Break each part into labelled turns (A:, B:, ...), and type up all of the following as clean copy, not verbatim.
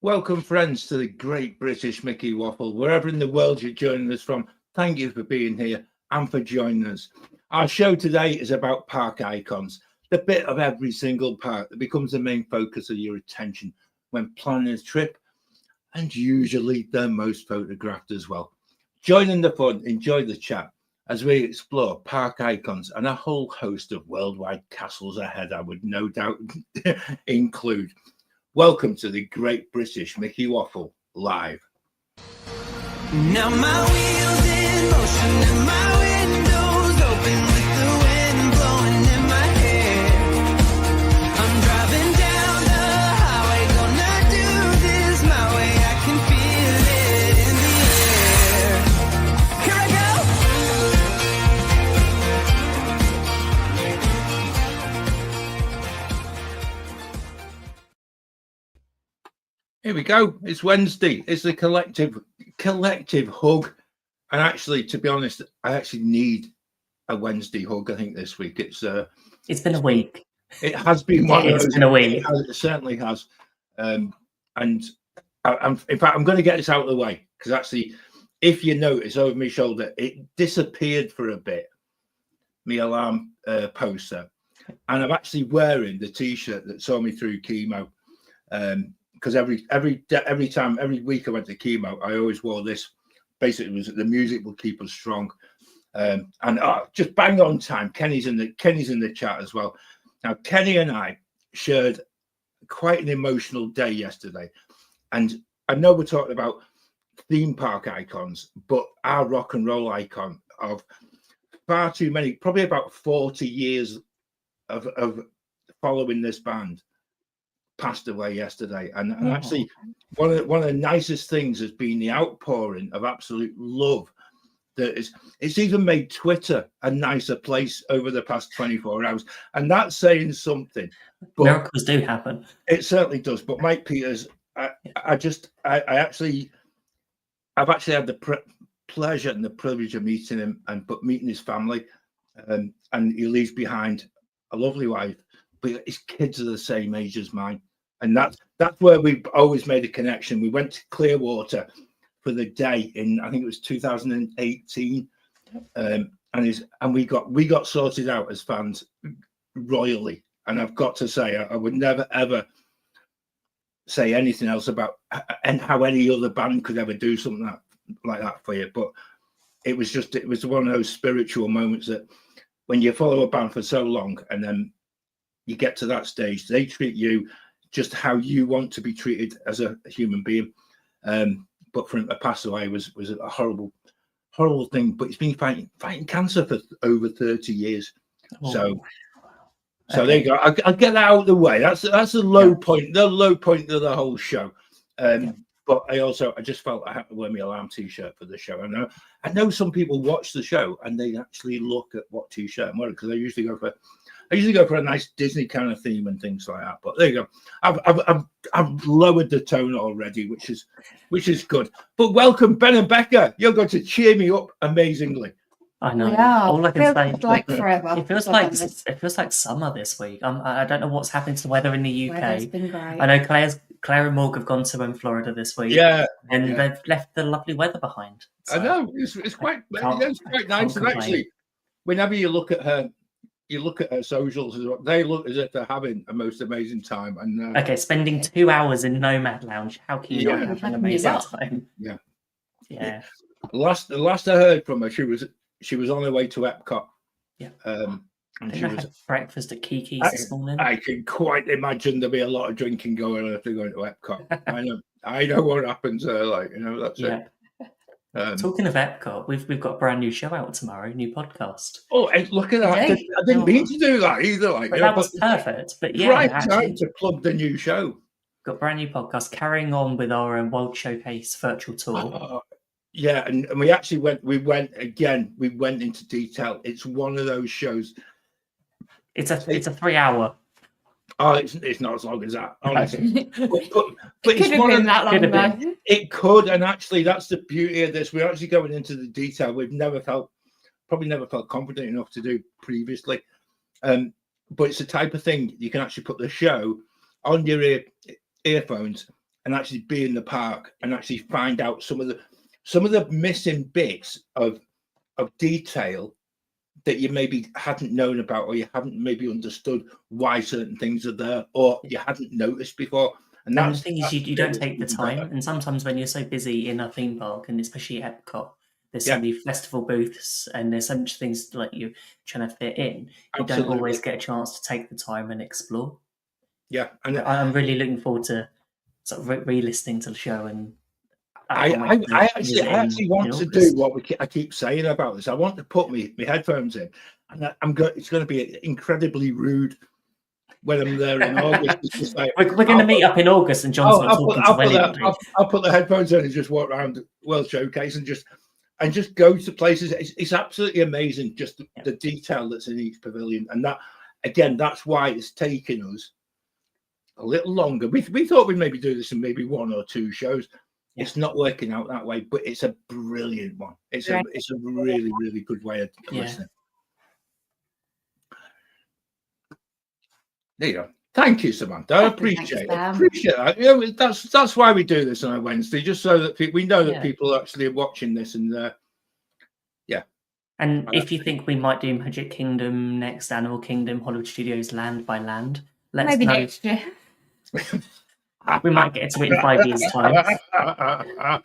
A: Welcome, friends, to the Great British Mickey Waffle. Wherever in the world you're joining us from, thank you for being here and for joining us. Our show today is about park icons, the bit of every single park that becomes the main focus of your attention when planning a trip, and usually they're most photographed as well. Join in the fun, enjoy the chat as we explore park icons and a whole host of worldwide castles ahead, I would no doubt include. Welcome to the Great British Mickey Waffle live.
B: Now my wheels in motion and my windows open with the wind blowing in my hair. I'm driving down the highway, gonna do this my way. I can feel it in the air. Here I
A: Here we go. It's Wednesday. It's the collective hug. And actually, to be honest, I actually need a Wednesday hug. I think this week it's
C: been a week.
A: It has been one of those.
C: It's been a week.
A: It certainly has. And in fact, I'm going to get this out of the way because actually, if you notice over my shoulder, it disappeared for a bit. My alarm poster, and I'm actually wearing the T-shirt that saw me through chemo. Because every week I went to chemo, I always wore this. Basically, it was the music will keep us strong, and just bang on time. Kenny's in the chat as well. Now, Kenny and I shared quite an emotional day yesterday, and I know we're talking about theme park icons, but our rock and roll icon of far too many, probably about 40 years of following this band, passed away yesterday, and actually one of the nicest things has been the outpouring of absolute love it's even made Twitter a nicer place over the past 24 hours, and that's saying something. But
C: miracles do happen.
A: It certainly does. But Mike Peters, I've actually had the pleasure and the privilege of meeting him but meeting his family, and he leaves behind a lovely wife, but his kids are the same age as mine. And that's where we've always made a connection. We went to Clearwater for the day in, I think it was 2018, and we got sorted out as fans royally. And I've got to say, I would never ever say anything else about and how any other band could ever do something like that for you. But it was one of those spiritual moments that when you follow a band for so long and then you get to that stage, they treat you just how you want to be treated as a human being. But for him to pass away was a horrible thing. But he's been fighting cancer for over 30 years. So there you go. I'll get that out of the way. That's the low point. The low point of the whole show. But I just felt I had to wear my alarm T-shirt for the show. I know some people watch the show and they actually look at what T-shirt I'm wearing, because I usually go for a nice Disney kind of theme and things like that. But there you go. I've lowered the tone already, which is good. But welcome, Ben and Becca. You're going to cheer me up amazingly.
C: I know.
D: Yeah,
C: all I can say,
D: like forever.
C: It feels like summer this week. I don't know what's happened to the weather in the UK.
D: Weather's been great.
C: I know Claire and Morg have gone to Florida this week.
A: Yeah,
C: and they've left the lovely weather behind.
A: So I know it's quite nice. And actually, whenever you look at her socials as well, they look as if they're having a most amazing time. And
C: okay, spending 2 hours in Nomad Lounge. How can you not have an amazing time? Yeah.
A: The last I heard from her, she was on her way to Epcot.
C: Yeah.
A: And she
C: had breakfast at Kiki's this morning.
A: I can quite imagine there'll be a lot of drinking going on if they're going to Epcot. I know what happens there. That's it.
C: Talking of Epcot, we've got a brand new show out tomorrow, new podcast.
A: Oh, look at that! I didn't mean to do that either.
C: That was perfect. But yeah,
A: right time to plug the new show.
C: Got a brand new podcast carrying on with our World Showcase virtual tour.
A: And we actually went into detail. It's one of those shows.
C: It's a 3 hour.
A: Oh, it's not as long as that, honestly. but
D: it could have been that long, though.
A: It could, and actually, that's the beauty of this. We're actually going into the detail we've probably never felt confident enough to do previously. But it's the type of thing you can actually put the show on your earphones and actually be in the park and actually find out some of the missing bits of detail that you maybe hadn't known about, or you haven't maybe understood why certain things are there, or you hadn't noticed before. And
C: the thing is, you don't take the time. And sometimes when you're so busy in a theme park, and especially Epcot, there's so many festival booths and there's so much things like you're trying to fit in. You don't always get a chance to take the time and explore.
A: Yeah. And
C: I'm really looking forward to sort of re-listening to the show. And
A: I actually want to do what I keep saying about this. I want to put my headphones in, and it's going to be incredibly rude when I'm there in August. It's just like,
C: we're going to meet up in August, and John's not talking to anybody.
A: I'll put the headphones in and just walk around the World Showcase and just go to places. It's absolutely amazing, just the detail that's in each pavilion, and that's why it's taken us a little longer. We thought we'd maybe do this in maybe 1 or 2 shows. It's not working out that way, but it's a brilliant one. It's a really, really good way of listening. There you go. Thank you, Samantha. I appreciate that. You know, that's why we do this on a Wednesday, just so that we know that people actually are watching this, and
C: And if you think we might do Magic Kingdom next, Animal Kingdom, Hollywood Studios, Land by Land, let us know.
D: Next year.
C: We might get to it in 5 years' time.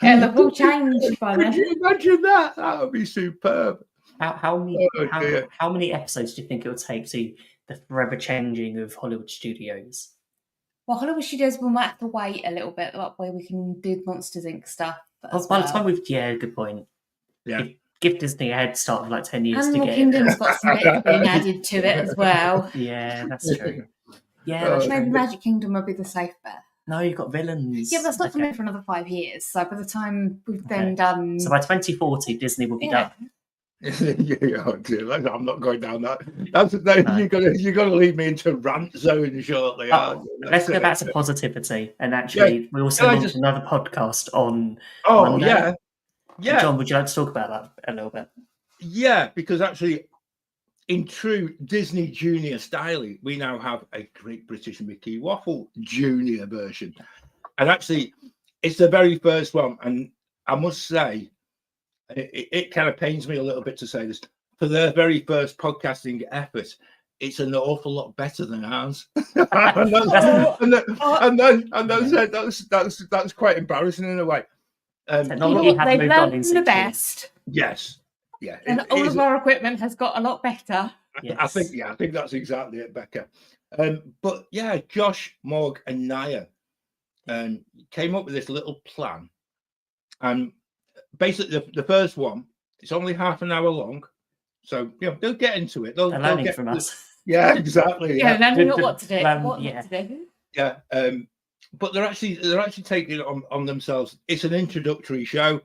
D: Yeah, the whole change by then.
A: Can you imagine that? That would be superb.
C: How many episodes do you think it will take to the forever changing of Hollywood Studios?
D: Well, Hollywood Studios will might have to wait a little bit, that way we can do Monsters Inc. stuff.
C: By the time good point.
A: Yeah.
C: Give Disney a head start of like 10 years
D: Animal
C: to get
D: Kingdom's got some bits being added to it as well.
C: Yeah, that's true. Yeah, that's
D: Maybe
C: true.
D: Magic Kingdom will be the safe bet.
C: No, you've got villains.
D: Yeah, but that's not coming for another 5 years. So by the time we've then done...
C: So by 2040, Disney will be done.
A: I'm not going down that. You're gonna lead me into rant zone shortly.
C: Let's go back to positivity, and actually, we also launched another podcast on.
A: Monday. Yeah.
C: John, would you like to talk about that a little bit?
A: Yeah, because actually, in true Disney Junior style, we now have a Great British Mickey Waffle Junior version, and actually, it's the very first one. And I must say, it kind of pains me a little bit to say this. For their very first podcasting effort, it's an awful lot better than ours. and that's quite embarrassing in a way.
D: They've learned from the best.
A: Yes. Yeah.
D: And all of our equipment has got a lot better.
A: Yes. I think that's exactly it, Becca. But yeah, Josh, Morg, and Naya came up with this little plan. And basically, the first one, it's only half an hour long. So, they'll get into it. They're
C: learning from us.
A: Yeah, exactly.
D: Yeah, learning what to do. What not to do.
A: Yeah. But they're actually taking it on themselves. It's an introductory show.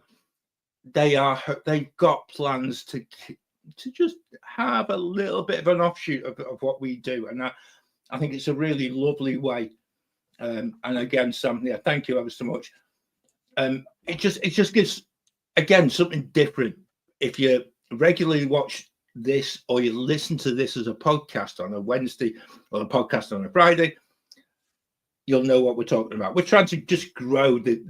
A: They've got plans to just have a little bit of an offshoot of what we do, and I think it's a really lovely way. And again, Sam, thank you ever so much. It just gives again something different. If you regularly watch this or you listen to this as a podcast on a Wednesday or a podcast on a Friday, you'll know what we're talking about. We're trying to just grow the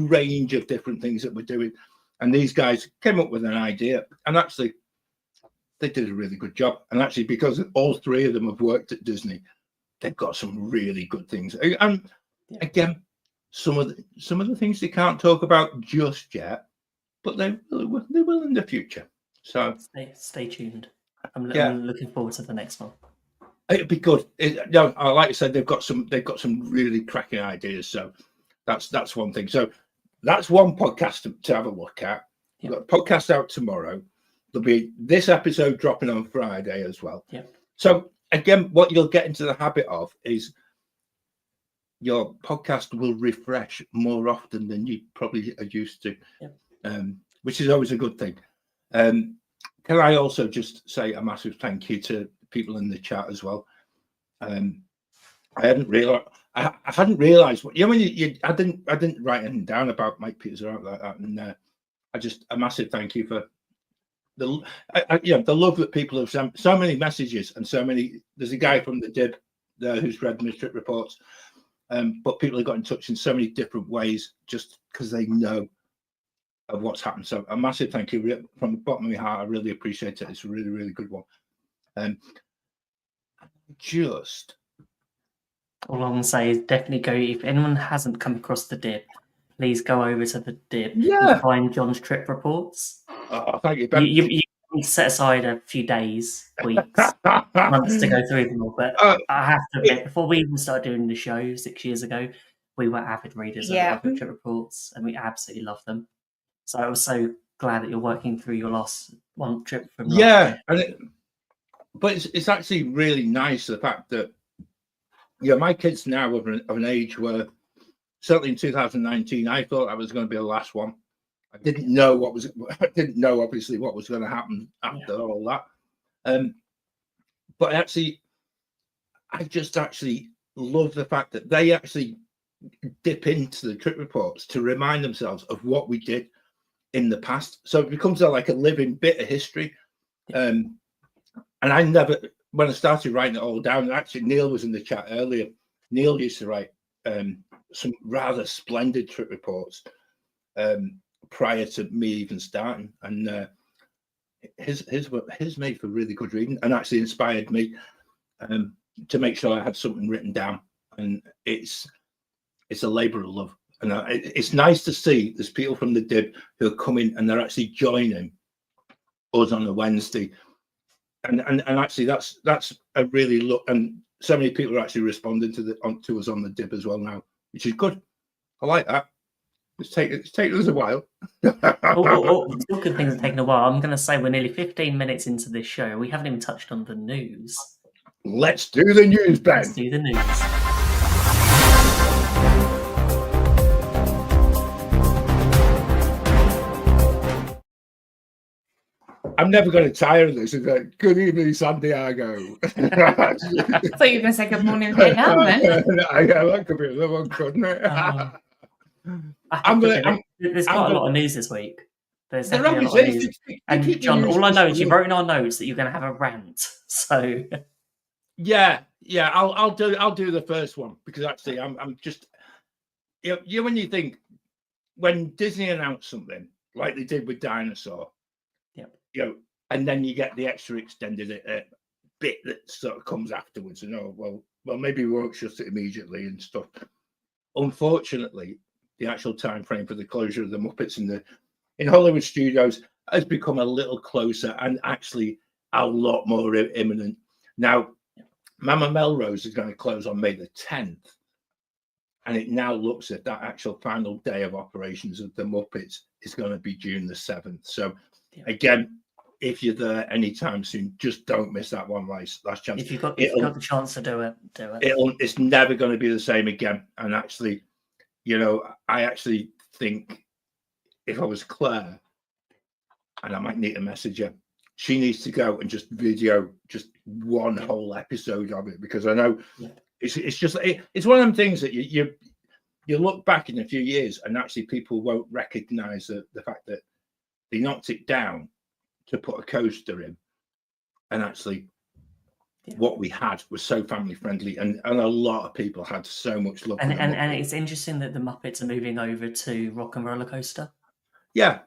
A: range of different things that we're doing. And these guys came up with an idea, and actually they did a really good job. And actually, because all 3 of them have worked at Disney, they've got some really good things. And again, some of the things they can't talk about just yet, but they will in the future. So
C: stay tuned. I'm looking forward to the next one.
A: It'd be good. Like I said, they've got some really cracking ideas. So that's one thing. So that's one podcast to have a look at. We've got a podcast out tomorrow. There'll be this episode dropping on Friday as well.
C: Yeah.
A: So again, what you'll get into the habit of is your podcast will refresh more often than you probably are used to, which is always a good thing. Can I also just say a massive thank you to people in the chat as well? I hadn't realized what I didn't write anything down about Mike Peters or like that, and a massive thank you for the love that people have sent. So many messages and so many. There's a guy from the DIB there who's read my trip reports, But people have got in touch in so many different ways just because they know of what's happened. So a massive thank you from the bottom of my heart. I really appreciate it. It's a really, really good one. Just
C: all I'm gonna say is definitely go. If anyone hasn't come across the dip, please go over to the dip and find John's trip reports.
A: oh, thank you, Ben.
C: You need to set aside a few days, weeks, months to go through them all. But I have to admit, before we even started doing the show 6 years ago, we were avid readers of other trip reports, and we absolutely loved them. So I was so glad that you're working through your last one trip from last year.
A: But it's actually really nice the fact that my kids now of an age where certainly in 2019 I thought I was going to be the last one. I didn't know obviously what was going to happen after all that. But I just actually love the fact that they actually dip into the trip reports to remind themselves of what we did in the past. So it becomes like a living bit of history. And I never, when I started writing it all down, actually Neil was in the chat earlier. Neil used to write some rather splendid trip reports prior to me even starting, and his made for really good reading, and actually inspired me to make sure I had something written down. And it's a labour of love, and it's nice to see there's people from the Dib who are coming and they're actually joining us on a Wednesday. And actually, that's a really look, and so many people are actually responding to us on the Dib as well now, which is good. I like that. It's taken us a while.
C: Still good things are taking a while. I'm going to say we're nearly 15 minutes into this show. We haven't even touched on the news.
A: Let's do the news, Ben.
C: Let's do the news.
A: I'm never going to tire of this. It's like, good evening, Santiago.
D: I thought you were going to say good morning Vietnam then.
A: Yeah, that could be another one, couldn't it?
C: There's quite a lot of news this week. There's definitely a lot of news. And John, all I know is you wrote in our notes that you're going to have a rant. So
A: yeah, I'll do the first one, because actually I'm just when you think, when Disney announced something like they did with Dinosaur. And then you get the extra extended bit that sort of comes afterwards, and well, maybe we won't shut it immediately and stuff. Unfortunately, the actual time frame for the closure of the Muppets in Hollywood studios has become a little closer, and actually a lot more imminent. Now, Mama Melrose is going to close on May the 10th, and it now looks at that actual final day of operations of the Muppets is going to be June the 7th. So again, if you're there anytime soon, just don't miss that one last chance.
C: If you've got the chance to do it.
A: It's never going to be the same again. And actually, I actually think if I was Claire, and I might need to message her, she needs to go and just video just one whole episode of it, because I know it's just it's one of them things that you look back in a few years and actually people won't recognize the fact that they knocked it down to put a coaster in, and actually what we had was so family friendly, and a lot of people had so much love.
C: And it's interesting that the Muppets are moving over to Rock and Roller Coaster.
A: Yeah.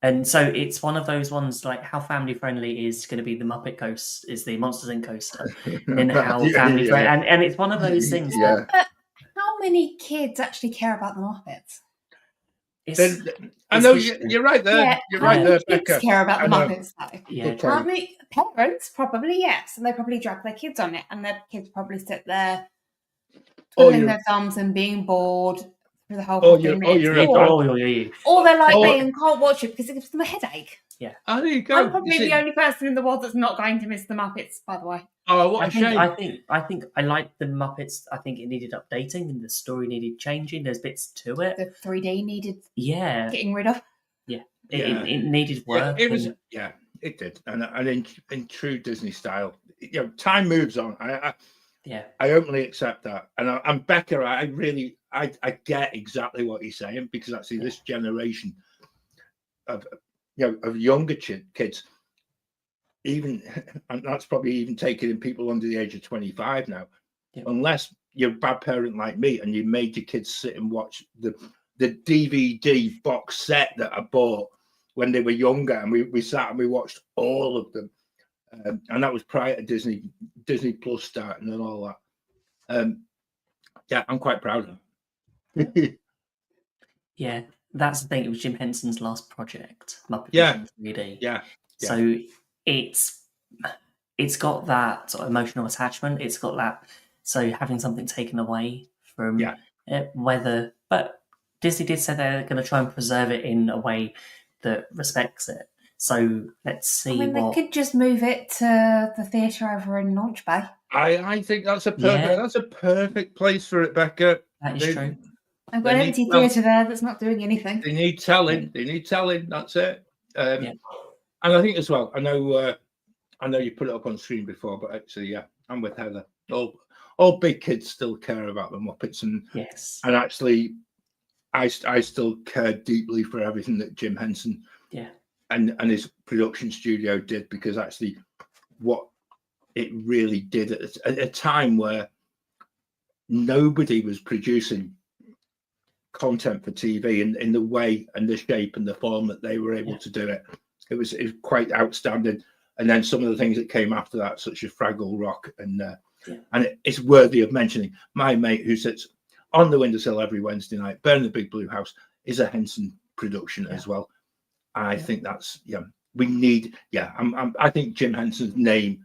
C: And so it's one of those ones, like how family friendly is going to be the Muppet Coast, is the Monsters Inc. coaster, and how family friendly, and it's one of those things.
D: Yeah. How many kids actually care about the Muppets?
A: I know you're right there.
D: Yeah,
A: you're right there,
D: kids
A: Becca.
D: care about the Muppets though.
C: Yeah.
D: Parents probably, yes, and they probably drag their kids on it, and their kids probably sit there twiddling their thumbs and being bored for the whole 15 minutes. Or they're like me and can't watch it because it gives them a headache.
C: Yeah.
A: Oh, there you go.
D: I'm probably the only person in the world that's not going to miss the Muppets, by the way.
A: Oh, what a shame.
C: I think I like the Muppets. I think it needed updating and the story needed changing. There's bits to it.
D: The 3D needed
C: getting
D: rid of.
C: Yeah. It needed work.
A: It was it did. And in true Disney style, time moves on. I openly accept that. And Becca, I get exactly what he's saying, because actually this generation of younger kids, even, and that's probably even taking in people under the age of 25 now, unless you're a bad parent like me, and you made your kids sit and watch the DVD box set that I bought when they were younger, and we sat and we watched all of them, and that was prior to Disney Plus starting and all that. Yeah, I'm quite proud of it.
C: Yeah, that's the thing. It was Jim Henson's last project, Muppet
A: Yeah.
C: Vision 3D.
A: Yeah.
C: So it's got that sort of emotional attachment. It's got that. So having something taken away from it, but Disney did say they're going to try and preserve it in a way that respects it. So let's see.
D: I mean, they could just move it to the theatre over in Launch Bay.
A: I think that's a perfect place for it, Becca.
C: That is true.
D: I've got an empty theatre there that's not doing anything.
A: They need telling. They need telling. That's it. And I think as well. I know you put it up on screen before, but actually, I'm with Heather. All big kids still care about the Muppets, and actually, I still care deeply for everything that Jim Henson and his production studio did, because actually, what it really did at a time where nobody was producing content for TV in the way and the shape and the form that they were able to do it. It was quite outstanding. And then some of the things that came after that, such as Fraggle Rock, and it's worthy of mentioning. My mate, who sits on the windowsill every Wednesday night, Burn the Big Blue House, is a Henson production as well. And I think that's we need. I think Jim Henson's name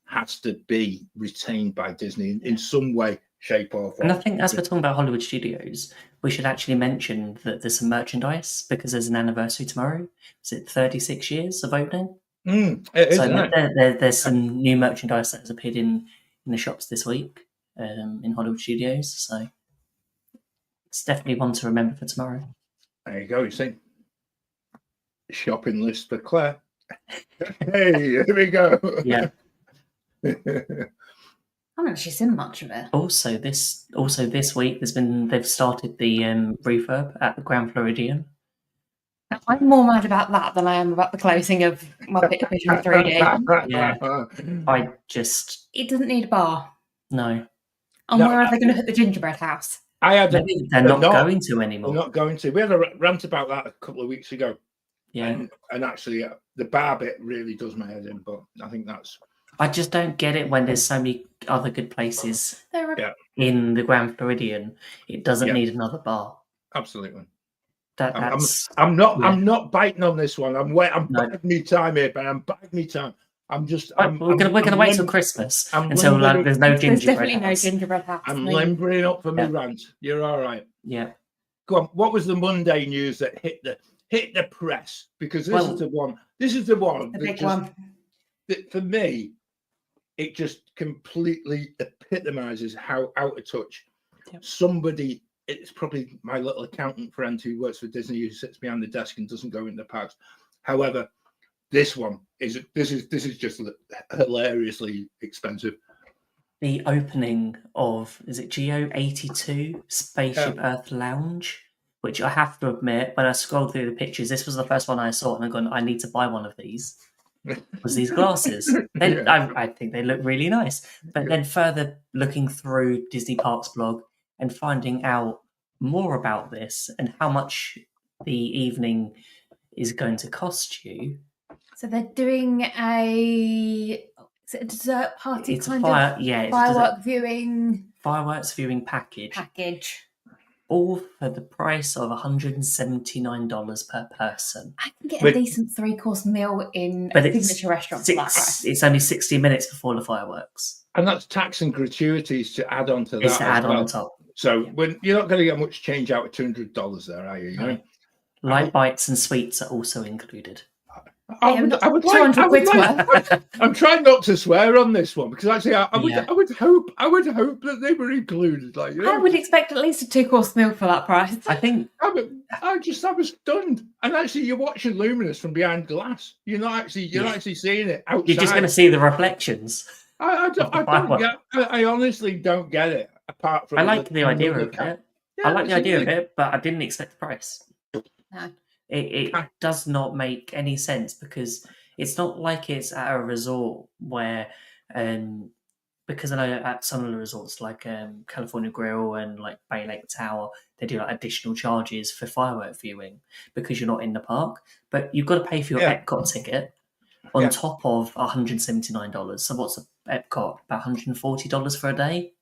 A: has to be retained by Disney in some way, shape, or form.
C: And I think as we're talking about Hollywood studios, we should actually mention that there's some merchandise, because there's an anniversary tomorrow. Is it 36 years of opening? There's some new merchandise that has appeared in the shops this week in Hollywood studios. So it's definitely one to remember for tomorrow.
A: There you go. You see, shopping list for Claire. Hey, here we go.
C: Yeah.
D: I haven't actually seen much of it.
C: Also this week they've started the refurb at the Grand Floridian.
D: I'm more mad about that than I am about the closing of Muppet Vision 3D.
C: Yeah,
D: it doesn't need a bar.
C: No.
D: And where are they going to put the gingerbread house?
C: They're not going to anymore.
A: They're not going to. We had a rant about that a couple of weeks ago.
C: Yeah.
A: And actually, the bar bit really does my head in, but I think that's...
C: I just don't get it when there's so many other good places in the Grand Floridian. It doesn't need another bar.
A: Absolutely.
C: I'm
A: not biting on this one. I'm biding me time here, but I'm biding me time. We're
C: gonna wait till Christmas until there's no gingerbread.
D: There's definitely no gingerbread house.
A: I'm limbering up for my rant. You're all right.
C: Yeah.
A: Go on. What was the Monday news that hit the press? Because this is the one. This is the one.
D: The big one.
A: That for me, it just completely epitomizes how out of touch somebody. It's probably my little accountant friend who works for Disney, who sits behind the desk and doesn't go in the parks. However, this one is just hilariously expensive.
C: The opening of, is it Geo 82 Spaceship Earth Lounge, which I have to admit, when I scrolled through the pictures, this was the first one I saw, and I'm going, I need to buy one of these. Was these glasses? I think they look really nice. But then further looking through Disney Parks blog and finding out more about this and how much the evening is going to cost you.
D: So they're doing a dessert party
C: it's
D: fireworks viewing
C: package. All for the price of $179 per person.
D: I can get a decent 3-course meal in a signature restaurant for that price.
C: It's only 60 minutes before the fireworks.
A: And that's tax and gratuities to add on to that.
C: It's to add on top.
A: So when you're not going to get much change out of $200 there, are you? You know?
C: Light bites and sweets are also included.
A: I'm trying not to swear on this one because actually I would hope that they were included. Like, you know?
D: I would expect at least a 2-course meal for that price.
C: I think
A: I was stunned. And actually, you're watching Luminous from behind glass. You're not actually seeing it outside.
C: You're just going to see the reflections.
A: I honestly don't get it. Apart from
C: I like the idea of it. I like the idea of it, but I didn't expect the price.
D: No.
C: It does not make any sense because it's not like it's at a resort where because I know at some of the resorts like California Grill and like Bay Lake Tower, they do like additional charges for firework viewing because you're not in the park. But you've got to pay for your Epcot ticket on top of $179. So what's Epcot? About $140 for a day.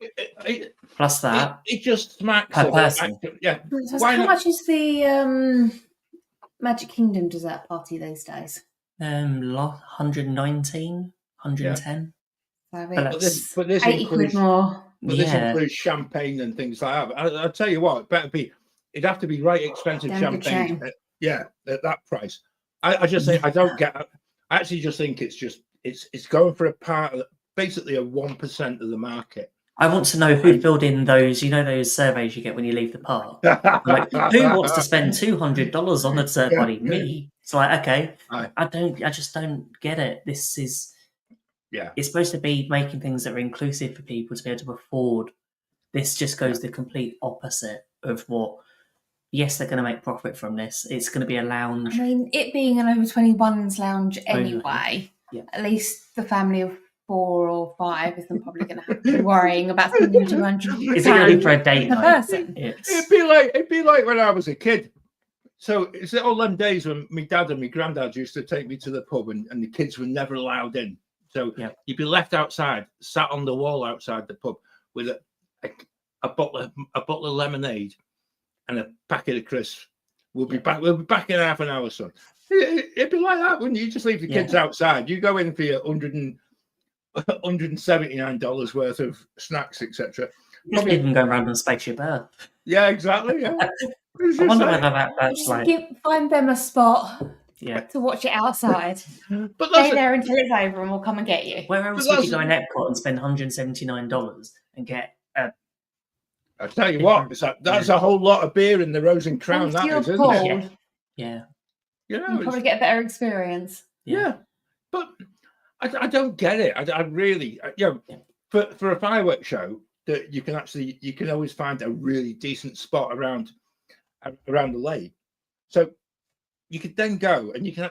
C: Plus that,
A: it just smacks
C: per
A: of
C: person.
D: So how much is the Magic Kingdom dessert party these days?
C: 119, 110.
D: But
A: this
D: 80 quid more.
A: But this includes champagne and things like that. I'll tell you what, it'd have to be right expensive champagne. At that price. I just think I don't get. I actually just think it's going for a part, basically a 1% of the market.
C: I want to know who's building those. You know those surveys you get when you leave the park. Like, who wants to spend $200 on a dessert party? Me. It's like, okay, I just don't get it. This is.
A: Yeah,
C: it's supposed to be making things that are inclusive for people to be able to afford. This just goes the complete opposite of what. Yes, they're going to make profit from this. It's going to be a lounge.
D: I mean, it being an over 21s lounge anyway. Yeah. At least the family of 4 or 5 isn't probably going to have to be worrying about spending $200.
C: Is it going to be for a date
D: per person?
A: It'd be like when I was a kid. So it's all them days when my dad and my granddad used to take me to the pub and the kids were never allowed in. So you'd be left outside, sat on the wall outside the pub with a bottle of lemonade and a packet of crisps. We'll be back in half an hour, son. It'd be like that, wouldn't you? Just leave the kids outside. You go in for your $179 worth of snacks, etc.
C: Just leave them go around on Spaceship Earth.
A: Yeah, exactly. Yeah.
C: I wonder whether that's like
D: find them a spot. To watch it outside. But stay there until it's over and we'll come and get you.
C: Where else would you go in Epcot and spend $179 and get a...
A: I'll tell you what, that's a whole lot of beer in the Rose and Crown, that is, isn't it?
C: Yeah.
D: You probably get a better experience.
A: Yeah. But I don't get it. I really, for a fireworks show, that you can always find a really decent spot around the lake. So you could then go and you can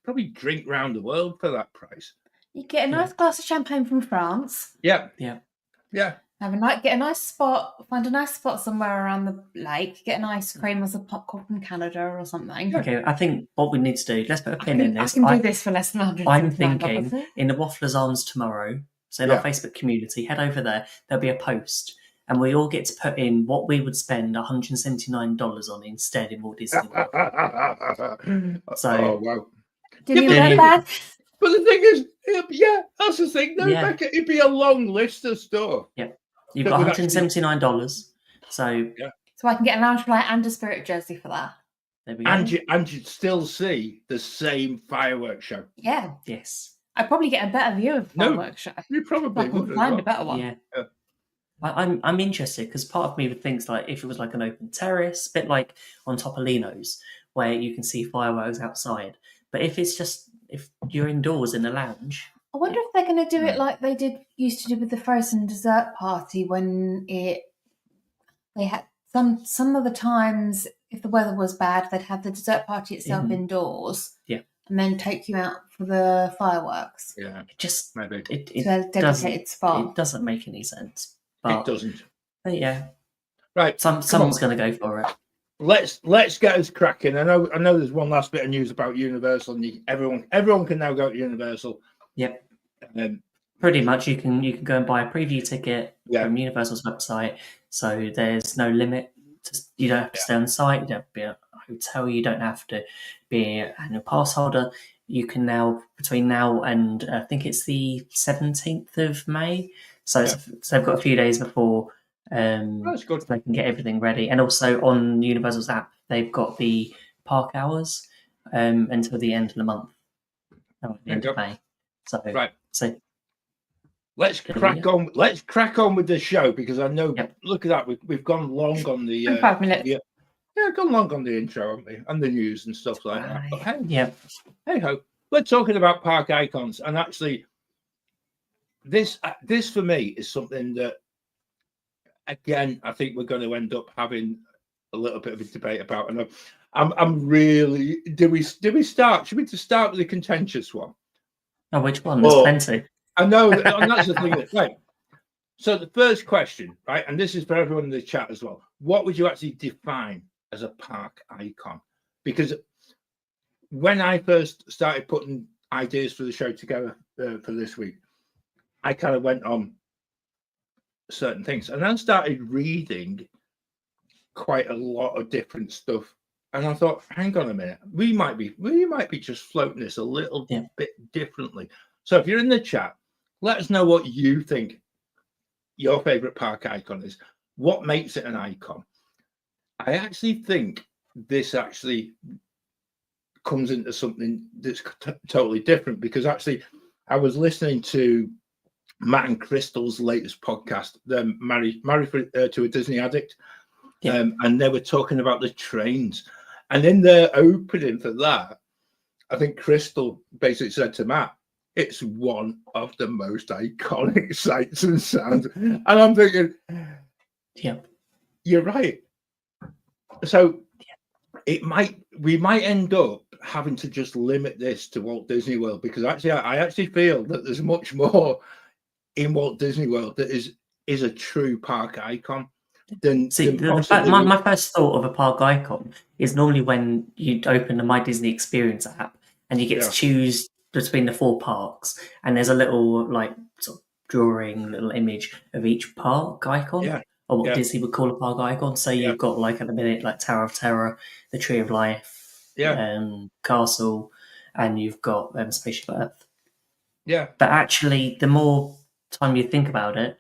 A: probably drink round the world for that price.
D: You get a nice glass of champagne from France.
A: Yeah.
D: Get a nice spot, find a nice spot somewhere around the lake, get an ice cream or some popcorn from Canada or something.
C: Okay, I think what we need to do, let's put a pin in this.
D: I can do this for less than $100.
C: I'm thinking in the Wafflers Arms tomorrow, so in our Facebook community, head over there, there'll be a post. And we all get to put in what we would spend $179 on instead in Walt Disney World.
A: Oh, wow.
D: Do you get that?
A: But the thing is, that's the thing. No, it'd be a long list of stuff.
C: Yeah. You've got $179. So
D: I can get a lounge flight and a Spirit jersey for that.
C: There we go.
A: And you'd still see the same fireworks show.
D: Yeah.
C: Yes.
D: I'd probably get a better view of the fireworks show.
A: You probably would.
D: Find a better one.
C: Yeah. I'm interested because part of me would think like if it was like an open terrace, a bit like on top of Lino's, where you can see fireworks outside. But if you're indoors in the lounge,
D: I wonder if they're going to do it like they used to do with the frozen dessert party when they had some of the times if the weather was bad, they'd have the dessert party itself indoors.
C: Yeah.
D: And then take you out for the fireworks.
A: Yeah.
C: Just
A: maybe
C: it
D: to a dedicated spot.
C: It doesn't make any sense. But,
A: it doesn't.
C: Yeah.
A: Right.
C: Someone's going to go for it.
A: Let's get us cracking. I know. There's one last bit of news about Universal, and everyone can now go to Universal.
C: Yep. Pretty much, you can go and buy a preview ticket from Universal's website. So there's no limit. You don't have to stay on site. You don't have to be at a hotel. You don't have to be an annual pass holder. You can now, between now and I think it's the 17th of May. So they've got a few days before
A: that's good.
C: They can get everything ready. And also on Universal's app, they've got the park hours until the end of the month, the end of May. So
A: let's crack on. Let's crack on with the show because I know. Look at that. We've gone long on the
D: 5 minutes.
A: Gone long on the intro, haven't we? And the news and stuff like that. But hey ho. We're talking about park icons, and actually, this for me is something that, again, I think we're going to end up having a little bit of a debate about. And I'm really. Do we start? Should we start with the contentious one?
C: Oh, which one? There's plenty.
A: I know, and that's the thing. Right. So the first question, right, and this is for everyone in the chat as well. What would you actually define as a park icon? Because when I first started putting ideas for the show together for this week, I kind of went on certain things, and then started reading quite a lot of different stuff. And I thought, hang on a minute, we might be just floating this a little bit differently. So if you're in the chat, let us know what you think your favorite park icon is. What makes it an icon? I actually think this actually comes into something that's totally different, because actually I was listening to Matt and Crystal's latest podcast, Married to a Disney Addict, and they were talking about the trains. And in their opening for that, I think Crystal basically said to Matt, it's one of the most iconic sights and sounds. And I'm thinking, you're right. So we might end up having to just limit this to Walt Disney World, because actually I actually feel that there's much more in Walt Disney World that is a true park icon.
C: My first thought of a park icon is normally when you open the My Disney Experience app and you get to choose between the 4 parks, and there's a little like sort of drawing, little image of each park icon, or what Disney would call a park icon. So you've got like at the minute like Tower of Terror, the Tree of Life, Castle, and you've got Spaceship Earth. Yeah. But actually, the more time you think about it,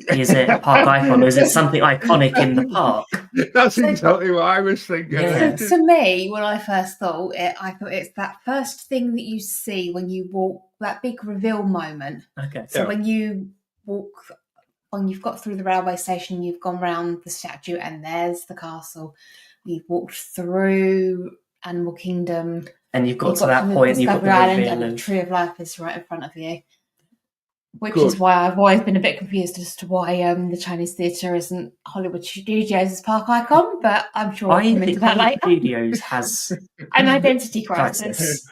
C: is it a park icon, or is it something iconic in the park?
A: That's exactly what I was thinking.
D: Yeah. So to me, when I first thought it, I thought it's that first thing that you see when you walk, that big reveal moment.
C: Okay.
D: So when you walk, when you've got through the railway station, you've gone round the statue, and there's the castle. You've walked through Animal Kingdom,
C: and you've got to that point, and you've got the
D: Island, and the Tree of Life is right in front of you. Which is why I've always been a bit confused as to why the Chinese Theatre isn't Hollywood Studios' park icon, but I'm sure I'll come into that later.
C: Studios has
D: an identity crisis.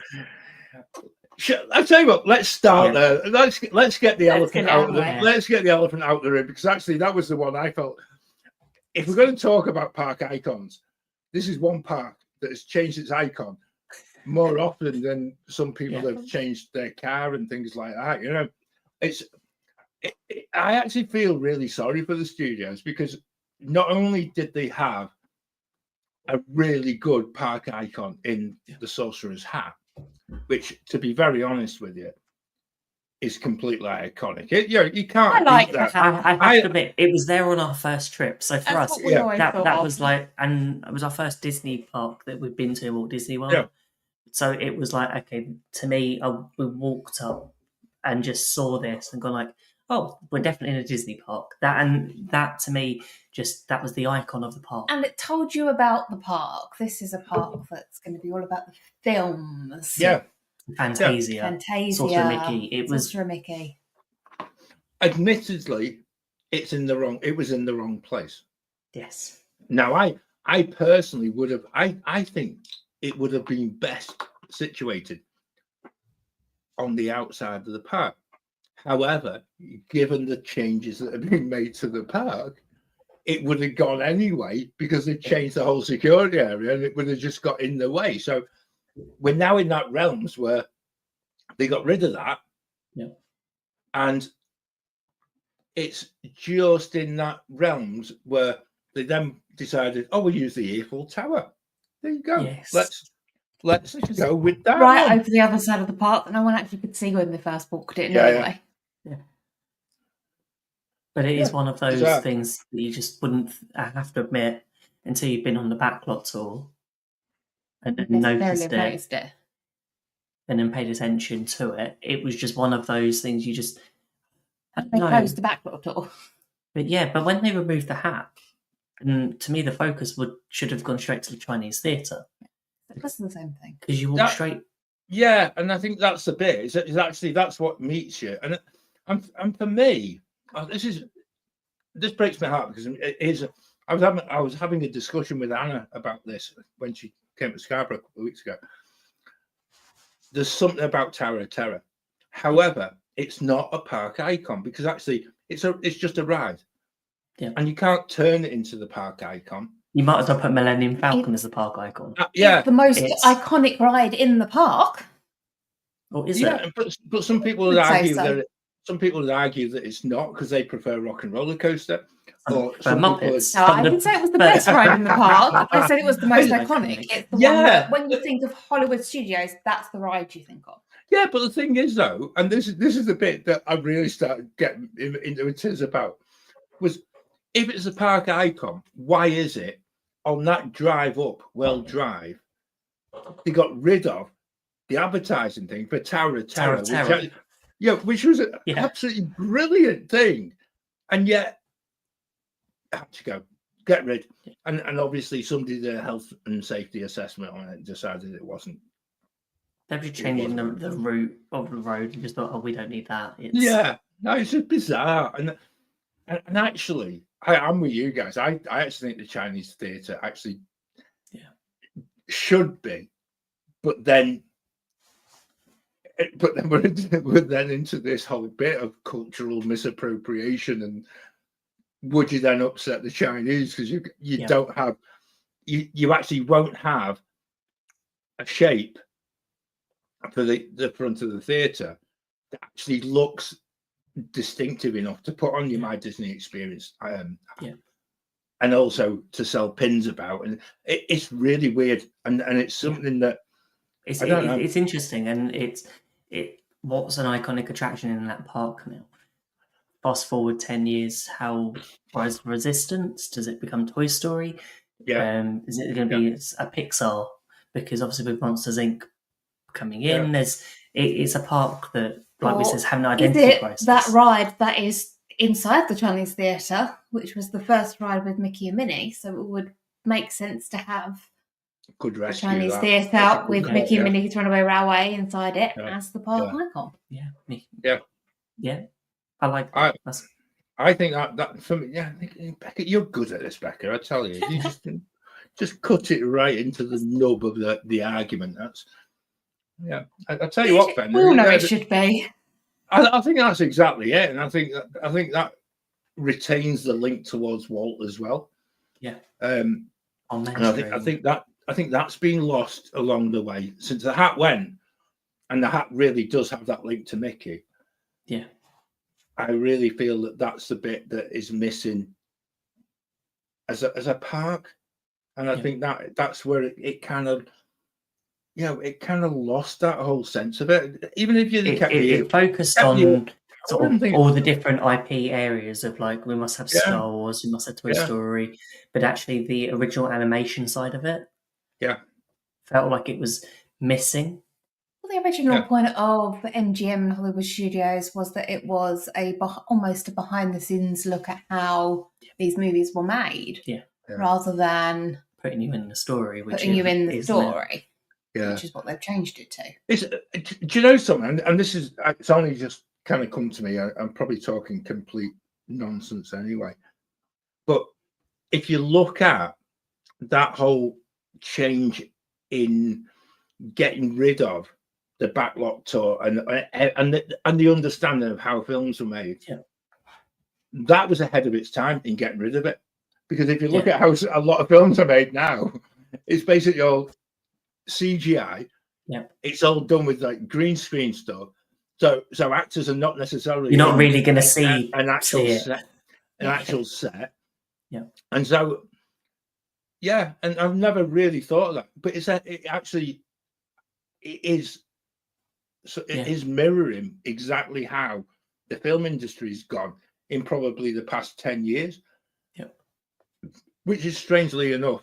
A: I'll tell you what, let's start there. Let's get the elephant out of the let's get the elephant out of the room, because actually that was the one I felt. If we're going to talk about park icons, this is one park that has changed its icon more often than some people have changed their car and things like that. You know, I actually feel really sorry for the studios, because not only did they have a really good park icon in the Sorcerer's Hat, which, to be very honest with you, is completely iconic. You can't.
C: I like that. I have to admit, it was there on our first trip. So for us, that was like, and it was our first Disney park that we'd been to, Walt Disney World. Yeah. So it was like, okay, to me, we walked up and just saw this and gone like, oh, we're definitely in a Disney park. That to me, that was the icon of the park.
D: And it told you about the park. This is a park that's going to be all about the films.
A: Yeah.
C: Fantasia. Sorcerer Mickey. It was
D: Sorcerer Mickey.
A: Admittedly, it was in the wrong place.
C: Yes.
A: Now, I personally would have. I think it would have been best situated on the outside of the park. However, given the changes that have been made to the park, it would have gone anyway, because they changed the whole security area, and it would have just got in the way. So we're now in that realms where they got rid of that.
C: Yeah.
A: And it's just in that realms where they then decided, we'll use the Earful Tower. There you go.
C: Yes.
A: Let's go with that.
D: Right over the other side of the park that no one actually could see when they first walked in anyway.
C: Yeah. But it is one of those things that you just wouldn't have to admit until you've been on the backlot tour and noticed it and then paid attention to it. It was just one of those things you just...
D: They closed the backlot tour.
C: But when they removed the hat, and to me the focus should have gone straight to the Chinese Theatre.
D: That's the same thing.
C: Because you walk straight...
A: Yeah, and I think that's the bit. It's actually, that's what meets you. And for me... this breaks my heart, because it is. I was having a discussion with Anna about this when she came to Scarborough a couple of weeks ago. There's something about Tower of Terror. However, it's not a park icon because actually it's just a ride.
C: Yeah.
A: And you can't turn it into the park icon.
C: You might as well put Millennium Falcon as the park icon.
D: It's the most iconic ride in the park.
C: Or is it?
A: But some people would argue that it's not because they prefer Rock and Roller Coaster. Or some
C: Muppets.
D: No, I didn't say it was the best ride in the park. I said it was the most iconic. It's the one that when you think of Hollywood Studios, that's the ride you think of.
A: Yeah, but the thing is though, and this is the bit that I really started getting into a tiz about, was if it's a park icon, why is it on that drive up Well Drive, they got rid of the advertising thing for Tower of Terror, which was an absolutely brilliant thing, and yet had to go get rid. And obviously somebody did a health and safety assessment on it and decided it wasn't.
C: They're just changing the route of the road and just thought, oh, we don't need that.
A: It's just bizarre. And actually, I'm with you guys. I actually think the Chinese theatre actually should be, but then we're then into this whole bit of cultural misappropriation, and would you then upset the Chinese because you don't have you actually won't have a shape for the front of the theatre that actually looks distinctive enough to put on your My Disney Experience, and also to sell pins about, and it's really weird, and it's something that
C: it's interesting, and what's an iconic attraction in that park now? Fast forward 10 years, how was Resistance? Does it become Toy Story? Is it going to be a Pixar? Because obviously with Monsters Inc. coming in, it's a park that, like we said, have an identity crisis.
D: That ride that is inside the Chinese theatre, which was the first ride with Mickey and Minnie, so it would make sense to have the Chinese theatre with Mickey and Minnie's Runaway Railway inside it as the park icon.
C: Yeah. I like that.
A: I think that for me, Becca, you're good at this, Becca. I tell you, you just cut it right into the nub of the argument. That's I tell you what, Ben.
D: We all know it should be.
A: I think that's exactly it, and I think that retains the link towards Walt as well.
C: Yeah.
A: And I think that's been lost along the way since the hat went, and the hat really does have that link to Mickey.
C: Yeah.
A: I really feel that that's the bit that is missing as a park, and I think that's where it kind of, it kind of lost that whole sense of it. Even if
C: it focused on sort of all the different IP areas of, like, we must have Star Wars, we must have Toy Story, but actually the original animation side of it, felt like it was missing.
D: The original point of MGM and Hollywood Studios was that it was almost a behind-the-scenes look at how these movies were made, rather than
C: putting you in the story.
D: which is what they've changed it to.
A: Do you know something? And this is, it's only just kind of come to me. I'm probably talking complete nonsense anyway. But if you look at that whole change in getting rid of the backlot tour and the understanding of how films were made, that was ahead of its time in getting rid of it. Because if you look at how a lot of films are made now, it's basically all CGI. It's all done with like green screen stuff. So actors are not necessarily.
C: You're not really going to see
A: an actual set. And so, and I've never really thought of that, but it is mirroring exactly how the film industry's gone in probably the past 10 years, which is strangely enough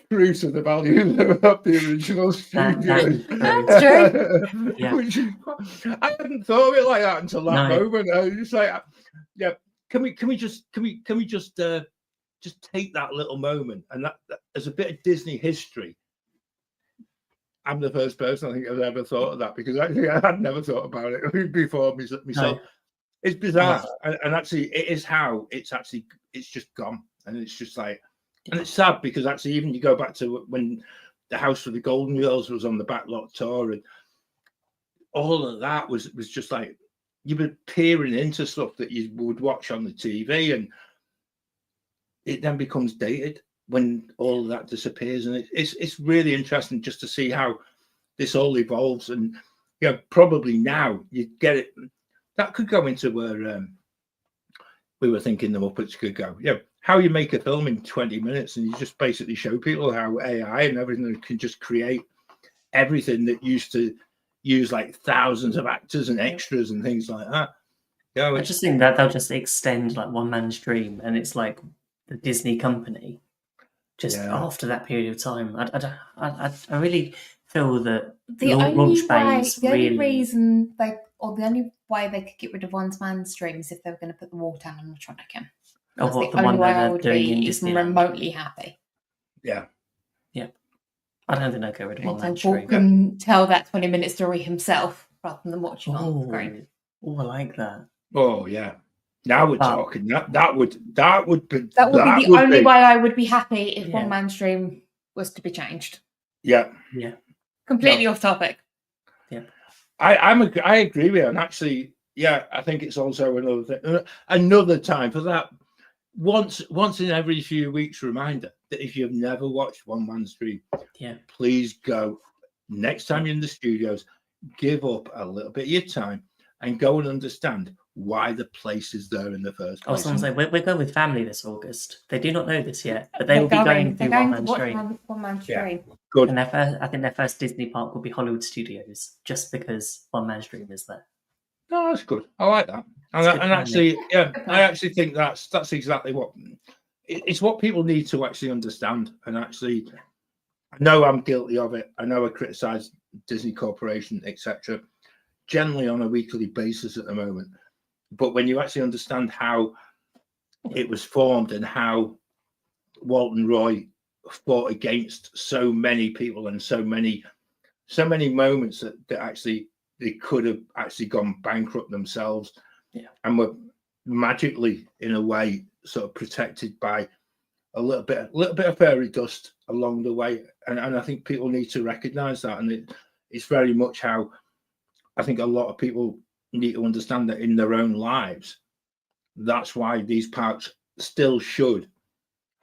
A: true to the value of the original studio.
D: That's true.
A: Which is, I hadn't thought of it like that until that moment. I was just like, can we just take that little moment, and that as a bit of Disney history. I'm the first person I think I've ever thought of that, because actually I had never thought about it before myself. No. It's bizarre, and actually it is how it's just gone, and it's just like, and it's sad because actually even you go back to when the House for the Golden Girls was on the backlot tour, and all of that was just like, you were peering into stuff that you would watch on the TV, and it then becomes dated when all of that disappears. And it's really interesting just to see how this all evolves. And probably now you get it. That could go into where we were thinking the Muppets could go. How you make a film in 20 minutes, and you just basically show people how AI and everything can just create everything that used to use like thousands of actors and extras and things like that.
C: I just think that they'll just extend like One Man's Dream, and it's like the Disney company just after that period of time. I really feel that
D: the
C: launch
D: only reason the only way they could get rid of One Man's Dream is if they were going to put the water animatronic in. That's the only way I would be even remotely happy.
A: Yeah.
C: I don't think they'll get rid of One Man's
D: Dream.
C: Dream.
D: Can tell that 20-minute story himself rather than watching on screen.
C: Oh, I like that.
A: Oh yeah. Now we're talking. That would be the
D: only way I would be happy if One Man's Dream was to be changed.
A: Yeah.
D: Completely off topic.
C: Yeah.
A: I agree with you, and actually, I think it's also another time for that. Once in every few weeks, reminder that if you've never watched One Man's Dream, please go. Next time you're in the studios, give up a little bit of your time and go and understand why the place is there in the first place.
C: I was going to say, we're going with family this August. They do not know this yet, but they will be going through One Man's Dream.
D: One Man's Dream.
A: Good.
C: And I think their first Disney park will be Hollywood Studios, just because One Man's Dream is there.
A: No, that's good. I like that. And actually, I actually think that's exactly what it's what people need to actually understand. And actually, I know I'm guilty of it. I know I criticize Disney Corporation, etc., generally on a weekly basis at the moment. But when you actually understand how it was formed and how Walt and Roy fought against so many people and so many moments that actually they could have actually gone bankrupt themselves, and were magically, in a way, sort of protected by a little bit of fairy dust along the way. And I think people need to recognize that. And it's very much how I think a lot of people need to understand that in their own lives. That's why these parks still should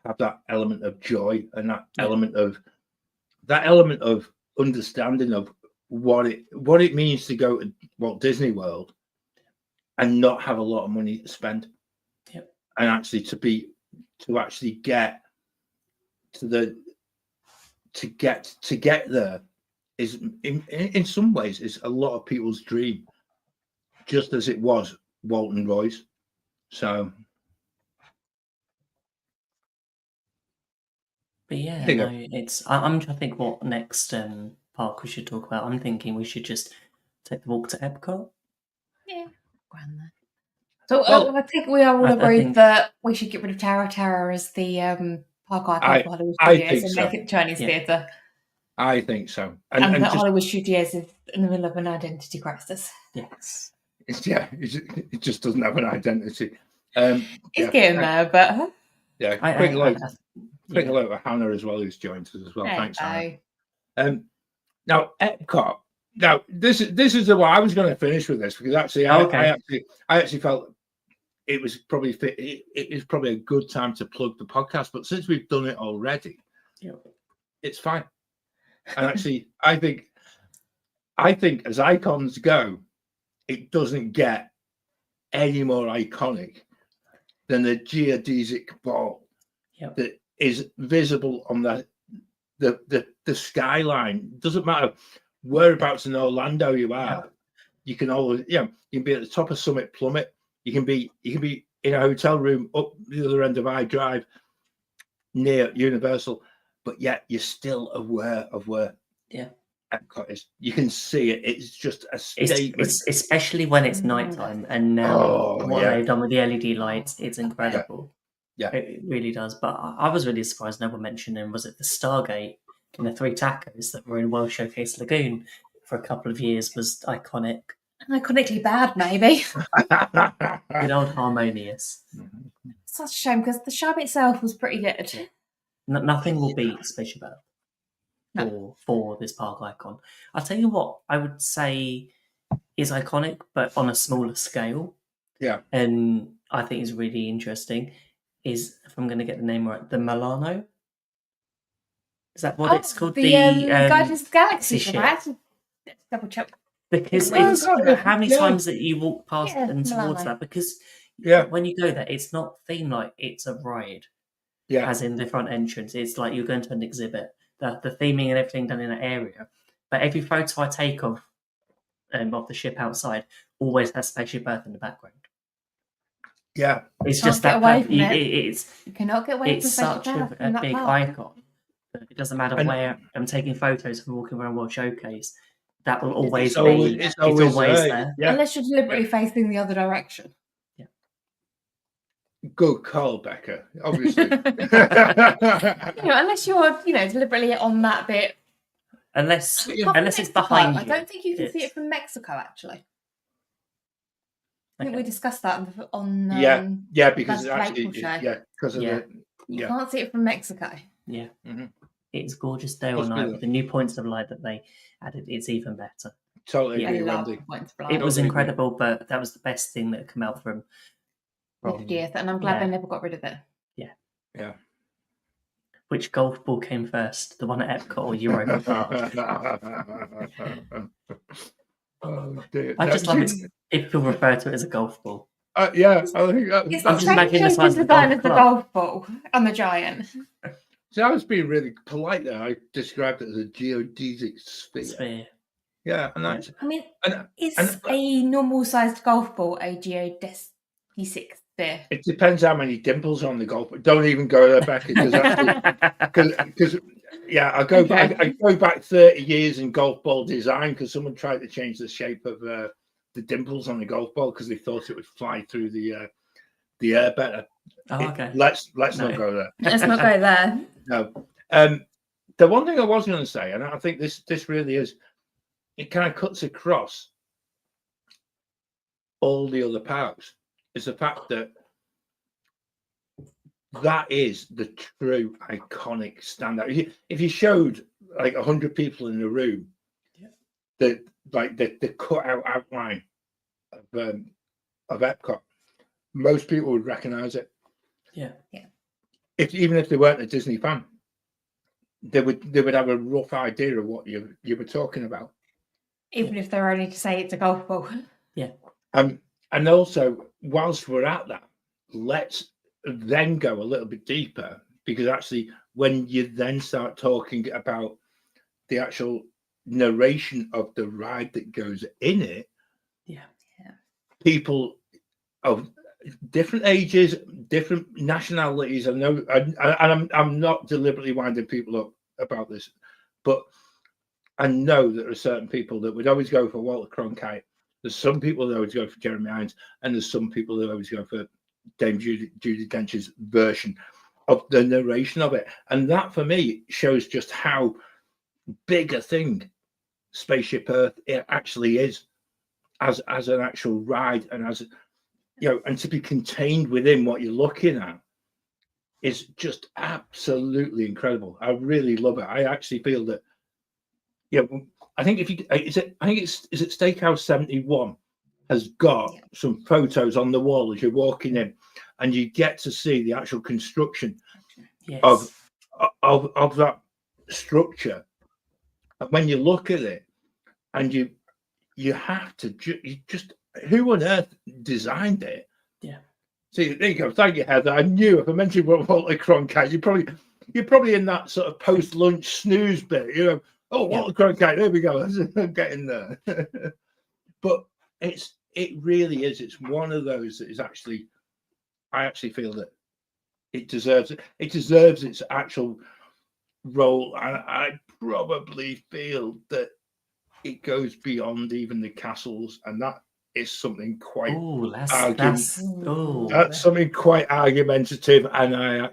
A: have that element of joy and that element of understanding of what it means to go to Walt Disney World and not have a lot of money to spend, and actually to get there is in some ways is a lot of people's dream, just as it was Walt and Roy's. So,
C: but I'm trying to think what next park we should talk about. I'm thinking we should just take the walk to Epcot.
D: Yeah, so I think we are all agreed that we should get rid of Tower as the park icon for Hollywood Studios and make it Chinese theatre.
A: I think so.
D: And that Hollywood Studios is in the middle of an identity crisis.
C: Yes.
A: It just doesn't have an identity.
D: It's getting there, but
A: quick hello to Hannah as well, who's joined us as well. Thanks, Hannah. Now Epcot. Now this is the one I was going to finish with this, because actually I actually felt it was probably a good time to plug the podcast, but since we've done it already, it's fine. And actually, I think as icons go, it doesn't get any more iconic than the geodesic ball that is visible on the skyline. Doesn't matter whereabouts in Orlando you are. You can always you can be at the top of Summit Plummet. You can be in a hotel room up the other end of I Drive near Universal, but yet you're still aware of where Epcot is. You can see it. It's just a statement.
C: It's especially when it's nighttime, and now what they've done with the LED lights, it's incredible. Yeah, it really does. But I was really surprised no one mentioned him. Was it the Stargate and the three tacos that were in World Showcase Lagoon for a couple of years was iconic.
D: Iconically bad, maybe.
C: Good old Harmonious.
D: Such a shame, because the show itself was pretty good.
C: Nothing will beat Spaceship Earth for this park icon. I'll tell you what, I would say is iconic, but on a smaller scale.
A: Yeah.
C: And I think is really interesting is, if I'm going to get the name right, the Milano. Is that what it's called?
D: The Guardians of the Galaxy.
C: ship.
D: I had to double check.
C: Because
D: It's-
C: how many times that you walk past and towards
D: Milano.
C: that? Because
A: Yeah.
C: when you go there, it's not themed like it's a ride.
A: Yeah.
C: As in the front entrance, it's like you're going to an exhibit. The theming and everything done in that area. But every photo I take of the ship outside always has Spaceship Earth in the background.
A: Yeah.
C: It's
D: Can't
C: just
D: get
C: that
D: away from You cannot get away
C: it's
D: from
C: such
D: Spaceship Earth in
C: a
D: that
C: big
D: park.
C: icon. It doesn't matter
A: And-
C: where I'm taking photos from walking around World Showcase. That will always
A: It's always
C: there.
A: Yeah.
D: Unless you're deliberately facing the other direction.
A: Good call, Becca. Obviously.
D: Unless you're, deliberately on that bit.
C: Unless
D: Apart from
C: it's
D: Mexico,
C: behind you.
D: I don't think you can see
C: It's-
D: it from Mexico, actually. I think
C: Okay.
D: we discussed that on
A: yeah, because
D: That's
A: actually,
D: April show.
A: because of
C: Yeah.
D: you
A: yeah.
D: can't see it from Mexico.
C: Yeah.
A: Mhm.
C: It's gorgeous day or
A: Must be
C: night.
A: there.
C: With the new points of light that they added, it's even better.
A: Totally
C: Yeah.
D: I
A: agree,
D: love
A: Wendy.
D: Points
C: It
D: Blind.
C: was
A: Totally
C: incredible, but that was the best thing that came out from
D: 50th, and I'm glad
C: yeah.
D: they never got rid of it.
A: Yeah.
C: Which golf ball came first, the one at Epcot or Europa Park.
A: Oh, dear.
C: I just love it if people refer to it as a golf ball.
A: Yeah, I think that,
D: It's
C: I'm
D: the
C: just
D: same
C: imagining the
D: shape
C: size
D: as
C: of
D: the
C: the
D: design
C: golf
D: as the
C: club.
D: golf ball and the giant.
A: See, I was being really polite there. I described it as a geodesic sphere.
C: Sphere.
A: Yeah, and that's
D: I mean,
A: and
D: is
A: and-
D: a normal-sized golf ball a geodesic sphere?
A: it depends how many dimples on the golf. Don't even go there, Becca, because yeah, I go back. I go back 30 years in golf ball design because someone tried to change the shape of the dimples on the golf ball because they thought it would fly through the air better.
C: Oh, okay.
A: Let's
C: No.
A: not go there.
D: Let's not go there.
A: No. The one thing I was going to say, and I think this really is, it kind of cuts across all the other parks, is the fact that is the true iconic standout. If you showed like 100 people in a room, the cut out outline of Epcot, most people would recognize it.
C: Yeah.
A: Even if they weren't a Disney fan, they would have a rough idea of what you were talking about.
D: Even if they're only to say it's a golf ball.
A: And also, whilst we're at that, let's then go a little bit deeper, because actually, when you then start talking about the actual narration of the ride that goes in it, people of different ages, different nationalities. I know, and I'm not deliberately winding people up about this, but I know that there are certain people that would always go for Walter Cronkite. There's some people that always go for Jeremy Irons, and there's some people that always go for Dame Judi Dench's version of the narration of it. And that, for me, shows just how big a thing Spaceship Earth it actually is as an actual ride, and as and to be contained within what you're looking at is just absolutely incredible. I really love it. I actually feel that I think is it Steakhouse 71 has got some photos on the wall as you're walking in, and you get to see the actual construction of that structure. And when you look at it, and you have to just who on earth designed it?
C: Yeah.
A: See, there you go. Thank you, Heather. I knew if I mentioned Walter Cronkite, you're probably in that sort of post-lunch snooze bit. Walter Cronkite. There we go. I'm getting there. But it really is. It's one of those that is actually. I actually feel that it deserves it. It deserves its actual role, and I probably feel that it goes beyond even the castles, and that is something quite that's something quite argumentative. And I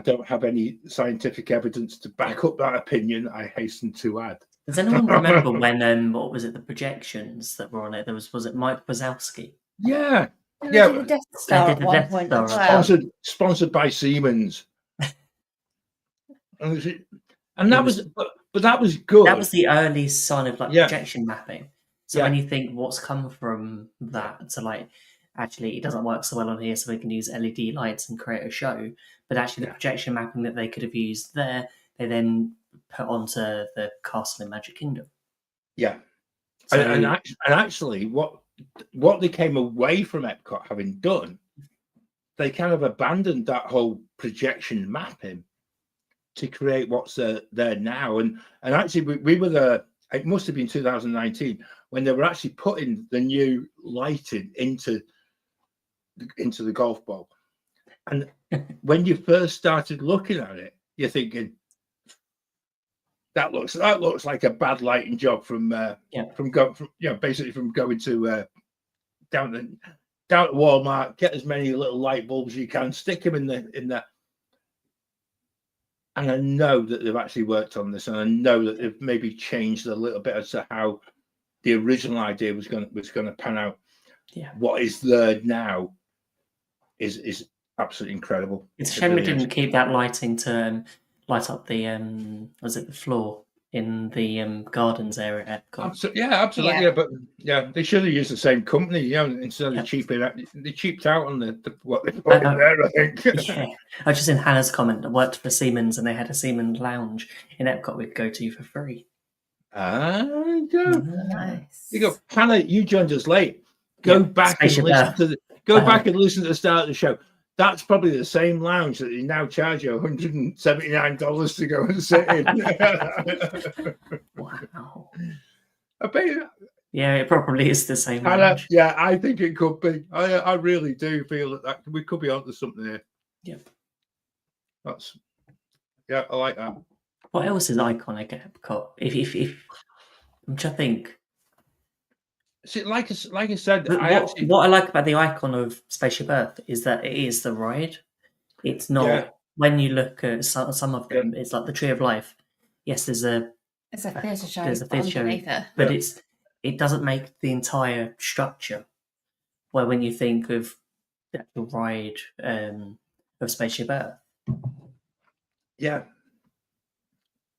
A: don't have any scientific evidence to back up that opinion, I hasten to add.
C: Does anyone remember when what was it, the projections that were on it? Was it Mike Wazowski?
A: Yeah.
D: The Death Star at one point as well.
A: Sponsored by Siemens. And that was, but that was good.
C: That was the early sign of projection mapping. So when you think what's come from that to like, actually it doesn't work so well on here, so we can use LED lights and create a show. But actually the projection mapping that they could have used there, they then put onto the castle in Magic Kingdom.
A: Yeah.
C: So,
A: and actually what they came away from Epcot having done, they kind of abandoned that whole projection mapping to create what's there now. And actually we were there, it must have been 2019, when they were actually putting the new lighting into the golf ball. And when you first started looking at it, you're thinking, that looks like a bad lighting job from basically from going to down to Walmart, get as many little light bulbs as you can, stick them in the. And I know that they've actually worked on this, and I know that they've maybe changed a little bit as to how the original idea was going to pan out.
C: Yeah,
A: what is there now is absolutely incredible.
C: It's a shame we didn't keep that lighting to light up the the floor in the gardens area at Epcot.
A: Absolutely, but they should have used the same company, instead of cheaping out. They cheaped out on what they put in there, I think.
C: Yeah, I was just in Hannah's comment. I worked for Siemens, and they had a Siemens lounge in Epcot we'd go to for free.
D: Nice.
A: You go, Hannah. You joined us late. Go back and listen to the start of the show. That's probably the same lounge that they now charge you $179 to go and sit in.
C: Wow.
A: I bet you.
C: Yeah, it probably is the same lounge.
A: Yeah, I think it could be. I really do feel that we could be onto something here.
C: Yep.
A: I like that.
C: What else is iconic at Epcot? If I'm trying to think.
A: See, like I said,
C: what I like about the icon of Spaceship Earth is that it is the ride. It's not when you look at some of them. It's like the Tree of Life. Yes, there's a
D: theatre show.
C: There's a theatre show, but it doesn't make the entire structure. Where when you think of the actual ride of Spaceship Earth,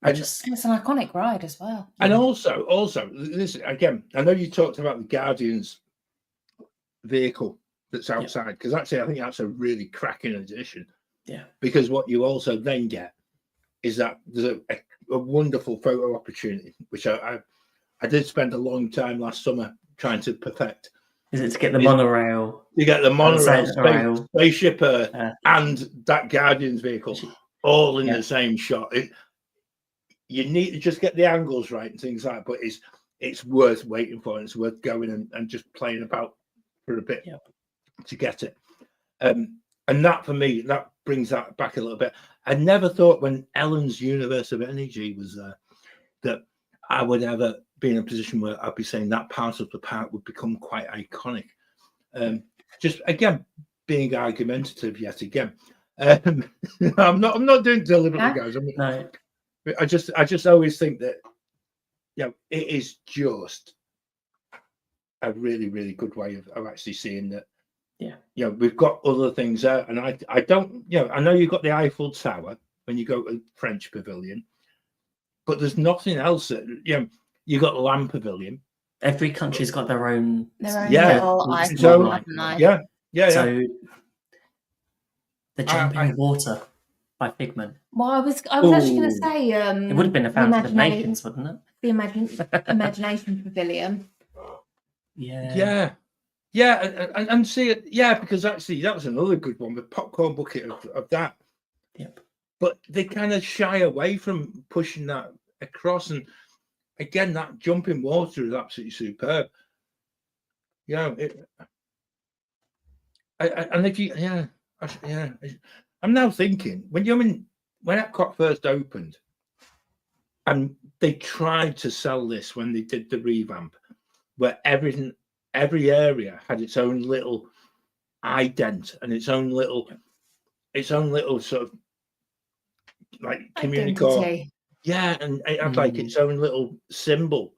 D: it's an iconic ride as well.
A: And also, this again, I know you talked about the Guardians vehicle that's outside, because actually I think that's a really cracking addition.
C: Yeah.
A: Because what you also then get is that there's a wonderful photo opportunity, which I did spend a long time last summer trying to perfect.
C: Is it to get the monorail?
A: You get the monorail, Spaceship Earth, and that Guardians vehicle all in the same shot. You need to just get the angles right and things like that, but it's worth waiting for, and it's worth going and just playing about for a bit to get it. And that, for me, that brings that back a little bit. I never thought when Ellen's Universe of Energy was there that I would ever be in a position where I'd be saying that part of the park would become quite iconic. Just again, being argumentative yet again. I'm not doing it deliberately, guys.
C: No.
A: I just always think that it is just a really, really good way of actually seeing that. Yeah, we've got other things there, and I don't, I know you've got the Eiffel Tower when you go to the French Pavilion, but there's nothing else that you've got the Land Pavilion.
C: Every country's got their own
D: little icon.
C: So the Jumping Water by Figment.
D: Well, I was actually going to say
C: it would have been a Fountain of Nations, wouldn't it?
D: The Imagination Pavilion.
A: Yeah, and see it. Yeah, because actually that was another good one, the popcorn bucket of that.
C: Yep.
A: But they kind of shy away from pushing that across, and again, that jumping water is absolutely superb. And if you, I'm now thinking when Epcot first opened, and they tried to sell this when they did the revamp, where every area had its own little ident and its own little sort of like community. Yeah, and it had like its own little symbol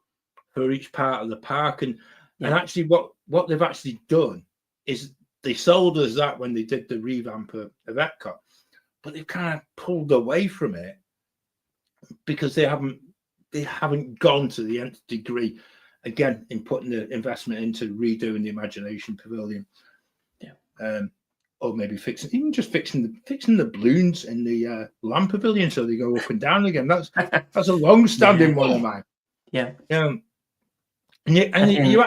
A: for each part of the park, and actually what they've actually done is they sold us that when they did the revamp of Epcot, but they've kind of pulled away from it because they haven't gone to the nth degree again in putting the investment into redoing the Imagination Pavilion. Or maybe fixing the balloons in the Land Pavilion so they go up and down again. That's a long-standing one of mine.
C: Yeah.
A: And you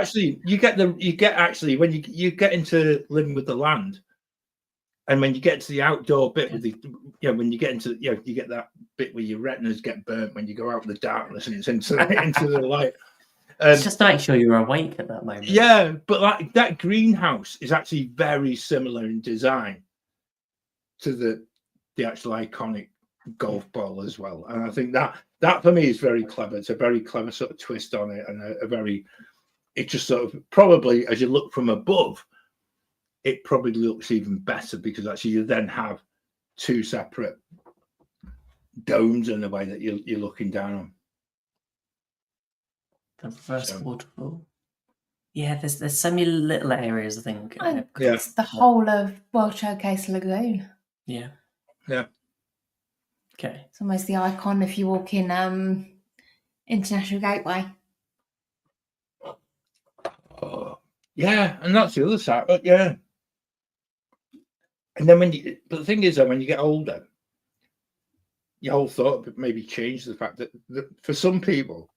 A: get actually when you get into living with the land, and when you get to the outdoor bit with the when you get into you get that bit where your retinas get burnt when you go out in the darkness and it's into the light.
C: It's just to make sure you're awake at that moment.
A: Yeah, but like that greenhouse is actually very similar in design to the actual iconic golf ball as well. And I think that for me is very clever. It's a very clever sort of twist on it, and it just sort of probably as you look from above, it probably looks even better because actually you then have two separate domes in the way that you're looking down on.
C: The reverse waterfall. Yeah, there's so many little areas, I think.
D: It's the whole of World Showcase Lagoon.
C: Yeah.
A: Yeah.
C: Okay.
D: It's almost the icon if you walk in International Gateway.
A: Oh, yeah, and that's the other side. But yeah. And then but the thing is that when you get older, your whole thought maybe changed the fact that for some people,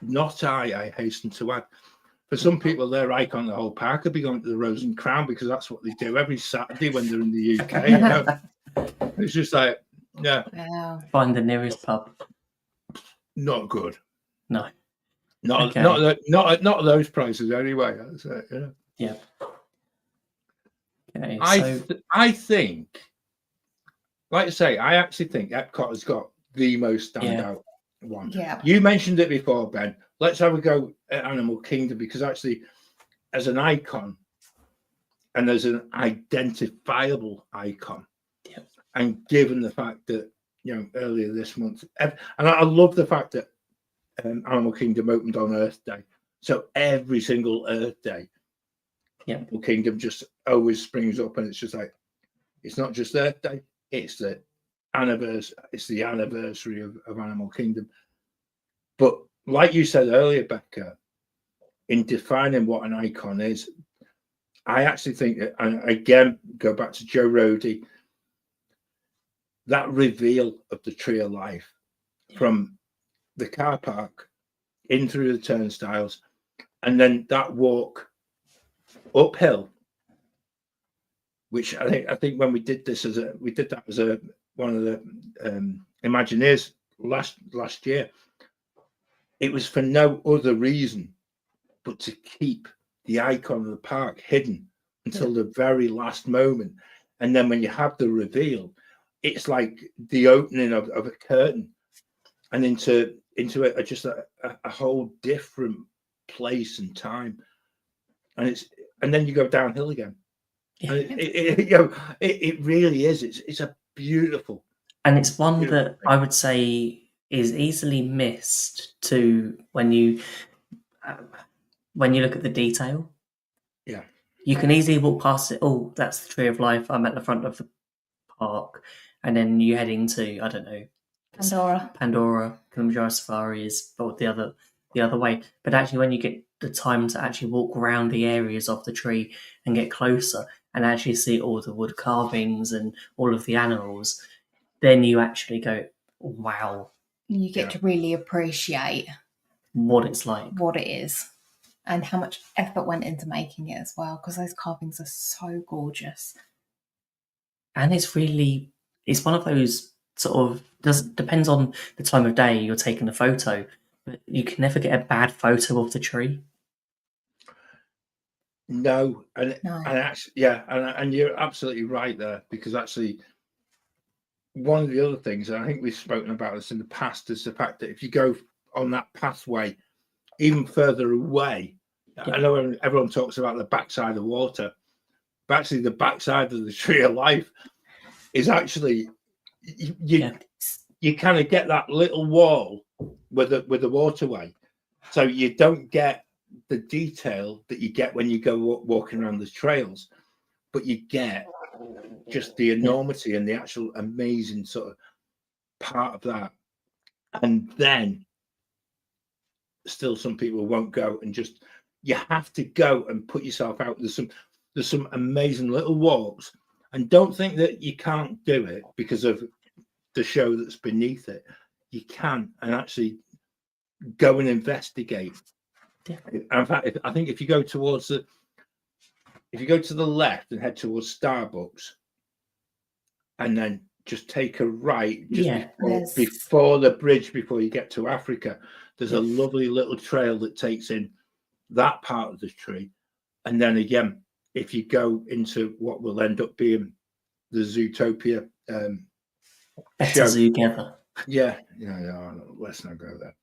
A: not I hasten to add, for some people, their icon the whole park could be going to the Rose and Crown because that's what they do every Saturday when they're in the UK. It's just like,
C: find the nearest pub.
A: Not good.
C: No.
A: Not at those prices anyway. That's it,
C: Yeah. Okay.
A: I think, like I say, I actually think Epcot has got the most standout one.
D: Yeah.
A: You mentioned it before, Ben. Let's have a go at Animal Kingdom because actually, as an icon and as an identifiable icon, and given the fact that earlier this month, and I love the fact that Animal Kingdom opened on Earth Day, so every single Earth Day, Animal Kingdom just always springs up, and it's just like it's not just Earth Day, it's the anniversary of Animal Kingdom. But like you said earlier, Becca, in defining what an icon is, I actually think that, and again, go back to Joe Rohde, that reveal of the Tree of Life from the car park in through the turnstiles, and then that walk uphill, which I think when we did that as one of the Imagineers last year, it was for no other reason but to keep the icon of the park hidden until the very last moment. And then when you have the reveal, it's like the opening of a curtain and into just a whole different place and time. And then you go downhill again. Yeah. And it really is. It's a beautiful.
C: And it's one that I would say is easily missed too when you look at the detail.
A: Yeah.
C: You can easily walk past it. Oh, that's the Tree of Life. I'm at the front of the park. And then you head into, I don't know, Pandora, Kilimanjaro Safari is the other way. But actually, when you get the time to actually walk around the areas of the tree and get closer and actually see all the wood carvings and all of the animals, then you actually go, wow.
D: You get to really appreciate
C: what it's like,
D: what it is, and how much effort went into making it as well, because those carvings are so gorgeous.
C: And it's one of those sort of, depends on the time of day you're taking a photo, but you can never get a bad photo of the tree.
A: No, and actually, and you're absolutely right there, because actually one of the other things, and I think we've spoken about this in the past, is the fact that if you go on that pathway even further away, I know everyone talks about the backside of water, but actually the backside of the Tree of Life is actually you kind of get that little wall with the waterway, so you don't get the detail that you get when you go walking around the trails, but you get just the enormity and the actual amazing sort of part of that. And then still some people won't go, and just you have to go and put yourself out. There's some amazing little walks, and don't think that you can't do it because of the show that's beneath it. You can, and actually go and investigate.
C: Yeah.
A: In fact, I think if you go to the left and head towards Starbucks, and then just take a right before the bridge, before you get to Africa, there's a lovely little trail that takes in that part of the tree. And then again, if you go into what will end up being the Zootopia show.
C: Together.
A: Yeah, let's not go there.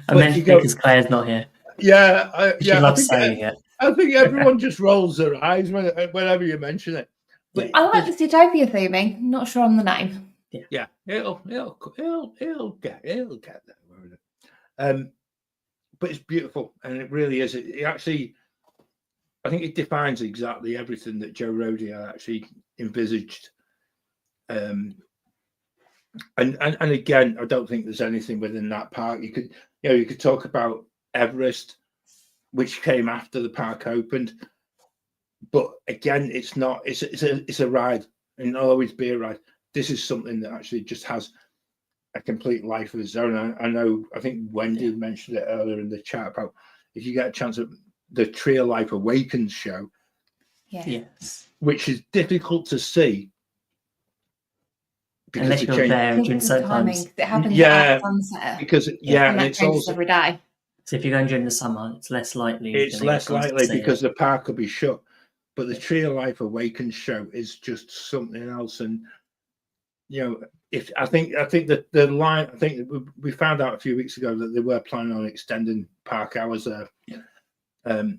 C: I meant because Claire's not here.
A: Yeah,
C: she loves saying it.
A: I think everyone just rolls their eyes whenever you mention it. But
D: I like the Zootopia theming. Not sure on the name.
A: Yeah, it'll get there, won't it? But it's beautiful, and it really is. It actually, I think it defines exactly everything that Joe Rohde had actually envisaged. And again, I don't think there's anything within that park. You could talk about Everest, which came after the park opened, but again, it's not. It's a ride, and it'll always be a ride. This is something that actually just has a complete life of its own. I think Wendy mentioned it earlier in the chat about if you get a chance at the Tree of Life Awakens show, which is difficult to see.
C: Unless you're there during certain times.
D: It happens at sunset.
A: Because and it's also
D: every day.
C: So if you're going during the summer, it's less likely.
A: It's less likely because the park will be shut. But the Tree of Life Awakens show is just something else. And if I think that the line, I think we found out a few weeks ago that they were planning on extending park hours there. And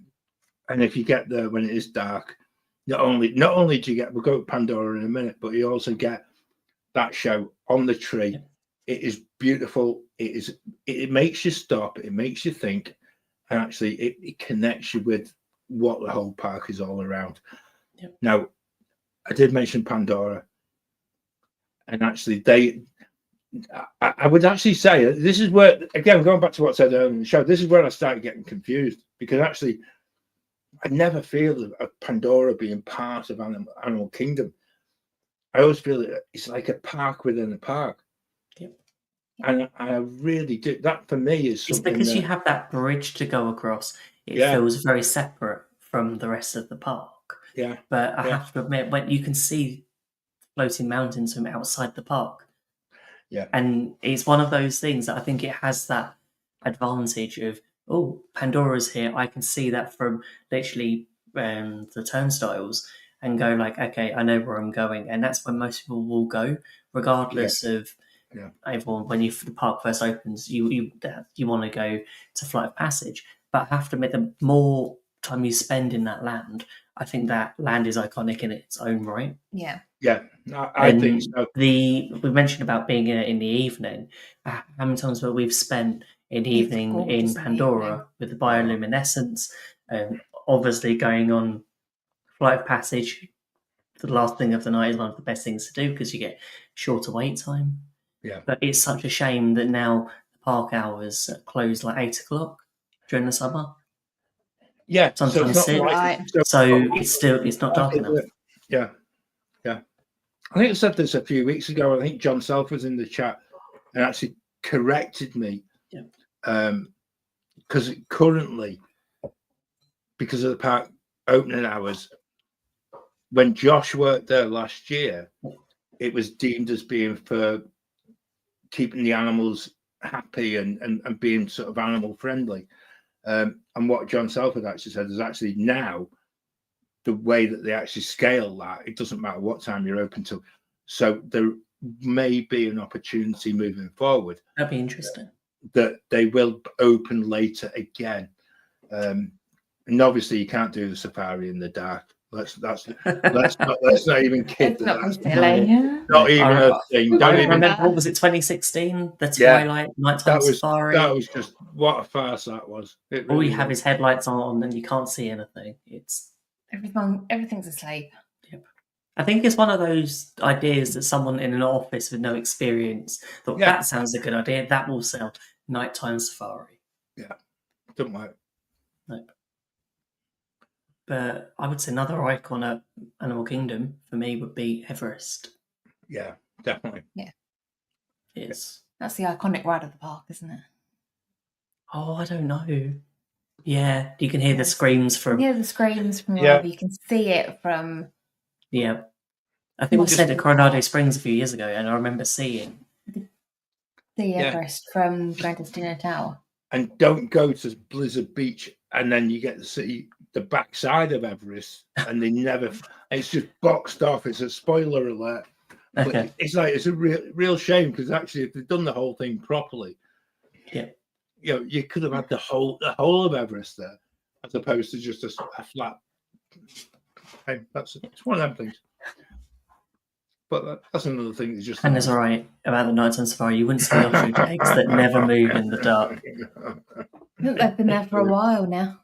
A: if you get there when it is dark, not only do you get, we'll go to Pandora in a minute, but you also get that show on the tree. It is beautiful. It makes you stop. It makes you think, and actually it connects you with what the whole park is all around. Now, I did mention Pandora, and actually I would actually say this is where, again, going back to what I said earlier in the show, this is where I started getting confused, because actually I never feel of Pandora being part of Animal Kingdom. I always feel it's like a park within a park. And I really do. That for me is something.
C: It's because you have that bridge to go across. It feels very separate from the rest of the park. But I have to admit, when you can see floating mountains from outside the park. And it's one of those things that I think it has that advantage of, Pandora's here. I can see that from literally the turnstiles and go like, okay, I know where I'm going. And that's when most people will go, regardless of everyone. When the park first opens, you want to go to Flight of Passage. But I have to admit, the more time you spend in that land, I think that land is iconic in its own right. I think so. We mentioned about being in the evening. How many times where we've spent in the evening in Pandora with the bioluminescence, obviously going on Flight of Passage. The last thing of the night is one of the best things to do because you get shorter wait time. But it's such a shame that now the park hours close like 8 o'clock during the summer.
A: so
C: Sometimes it's not dark enough.
A: I think I said this a few weeks ago. I think John Self was in the chat and actually corrected me. Because currently, because of the park opening hours, when Josh worked there last year, it was deemed as being for keeping the animals happy and being sort of animal friendly. And what John Self had actually said is actually now the way that they actually scale that, it doesn't matter what time you're open to. So there may be an opportunity moving forward.
C: That'd be interesting.
A: That they will open later again. And obviously you can't do the safari in the dark. Let's not even kid that. Not even a thing.
C: I remember, what was it, 2016? The Twilight Nighttime Safari.
A: That was just, what a farce that was.
C: Really all you have is headlights on and you can't see anything. It's
D: everything's asleep.
C: I think it's one of those ideas that someone in an office with no experience thought, that sounds a good idea. That will sell. Nighttime Safari.
A: Yeah, don't like.
C: Nope. But I would say another icon at Animal Kingdom for me would be Everest.
A: Yeah, definitely.
D: Yeah.
C: It's
D: That's the iconic ride of the park, isn't it?
C: Oh, I don't know. Yeah, you can hear the screams from.
D: Yeah, the screams from wherever. You can see it from.
C: Yeah, I think we stayed at Coronado Springs a few years ago, and I remember seeing
D: the Everest from Grand Disney Tower.
A: And don't go to Blizzard Beach, and then you get to see the backside of Everest, and they never. It's just boxed off. It's a spoiler alert. But it's a real shame, because actually, if they'd done the whole thing properly, you could have had the whole of Everest there, as opposed to just a flat. Hey, it's one of them things. But that's another thing. That's just.
C: And it's all right about the nighttime safari. You wouldn't see ostrich eggs that never move in the dark.
D: Look, they've been there for a while now.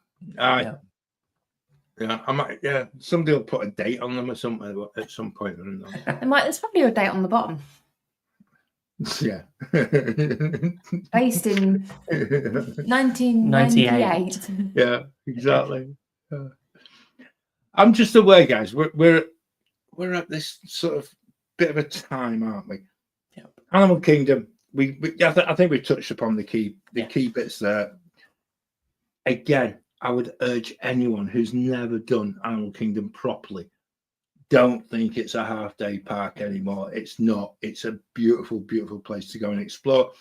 A: Yeah, I might. Yeah, somebody will put a date on them or something at some point.
D: There's probably a date on the bottom.
A: Yeah.
D: Based in 1998.
A: Yeah, exactly. I'm just aware, guys. We're at this sort of bit of a time, aren't we?
C: Yep.
A: Animal Kingdom. I think we touched upon the key bits there. Again, I would urge anyone who's never done Animal Kingdom properly, don't think it's a half-day park anymore. It's not. It's a beautiful, beautiful place to go and explore.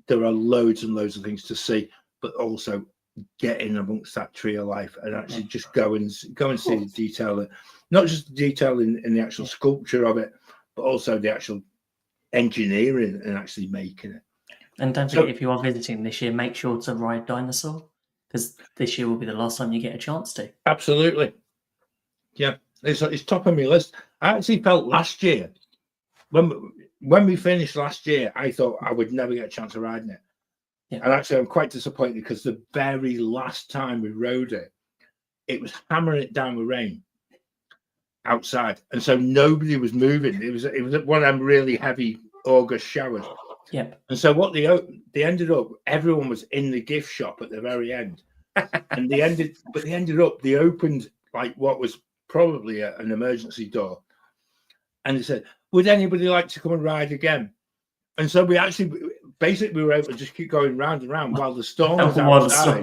A: There are loads and loads of things to see, but also get in amongst that tree of life and actually just go and see the detail, not just the detail in the actual sculpture of it, but also the actual engineering and actually making it.
C: And don't forget, if you are visiting this year, make sure to ride Dinosaur, because this year will be the last time you get a chance to.
A: Absolutely. Yeah, it's top of my list. I actually felt last year, when we finished last year, I thought I would never get a chance of riding it. Yeah. And actually, I'm quite disappointed, because the very last time we rode it, it was hammering it down with rain outside, and so nobody was moving. It was one of them really heavy August showers.
C: Yep.
A: And so what they ended up, everyone was in the gift shop at the very end, and they opened like what was probably an emergency door, and they said, "Would anybody like to come and ride again?" And so we were able to just keep going round and round while the storm was outside.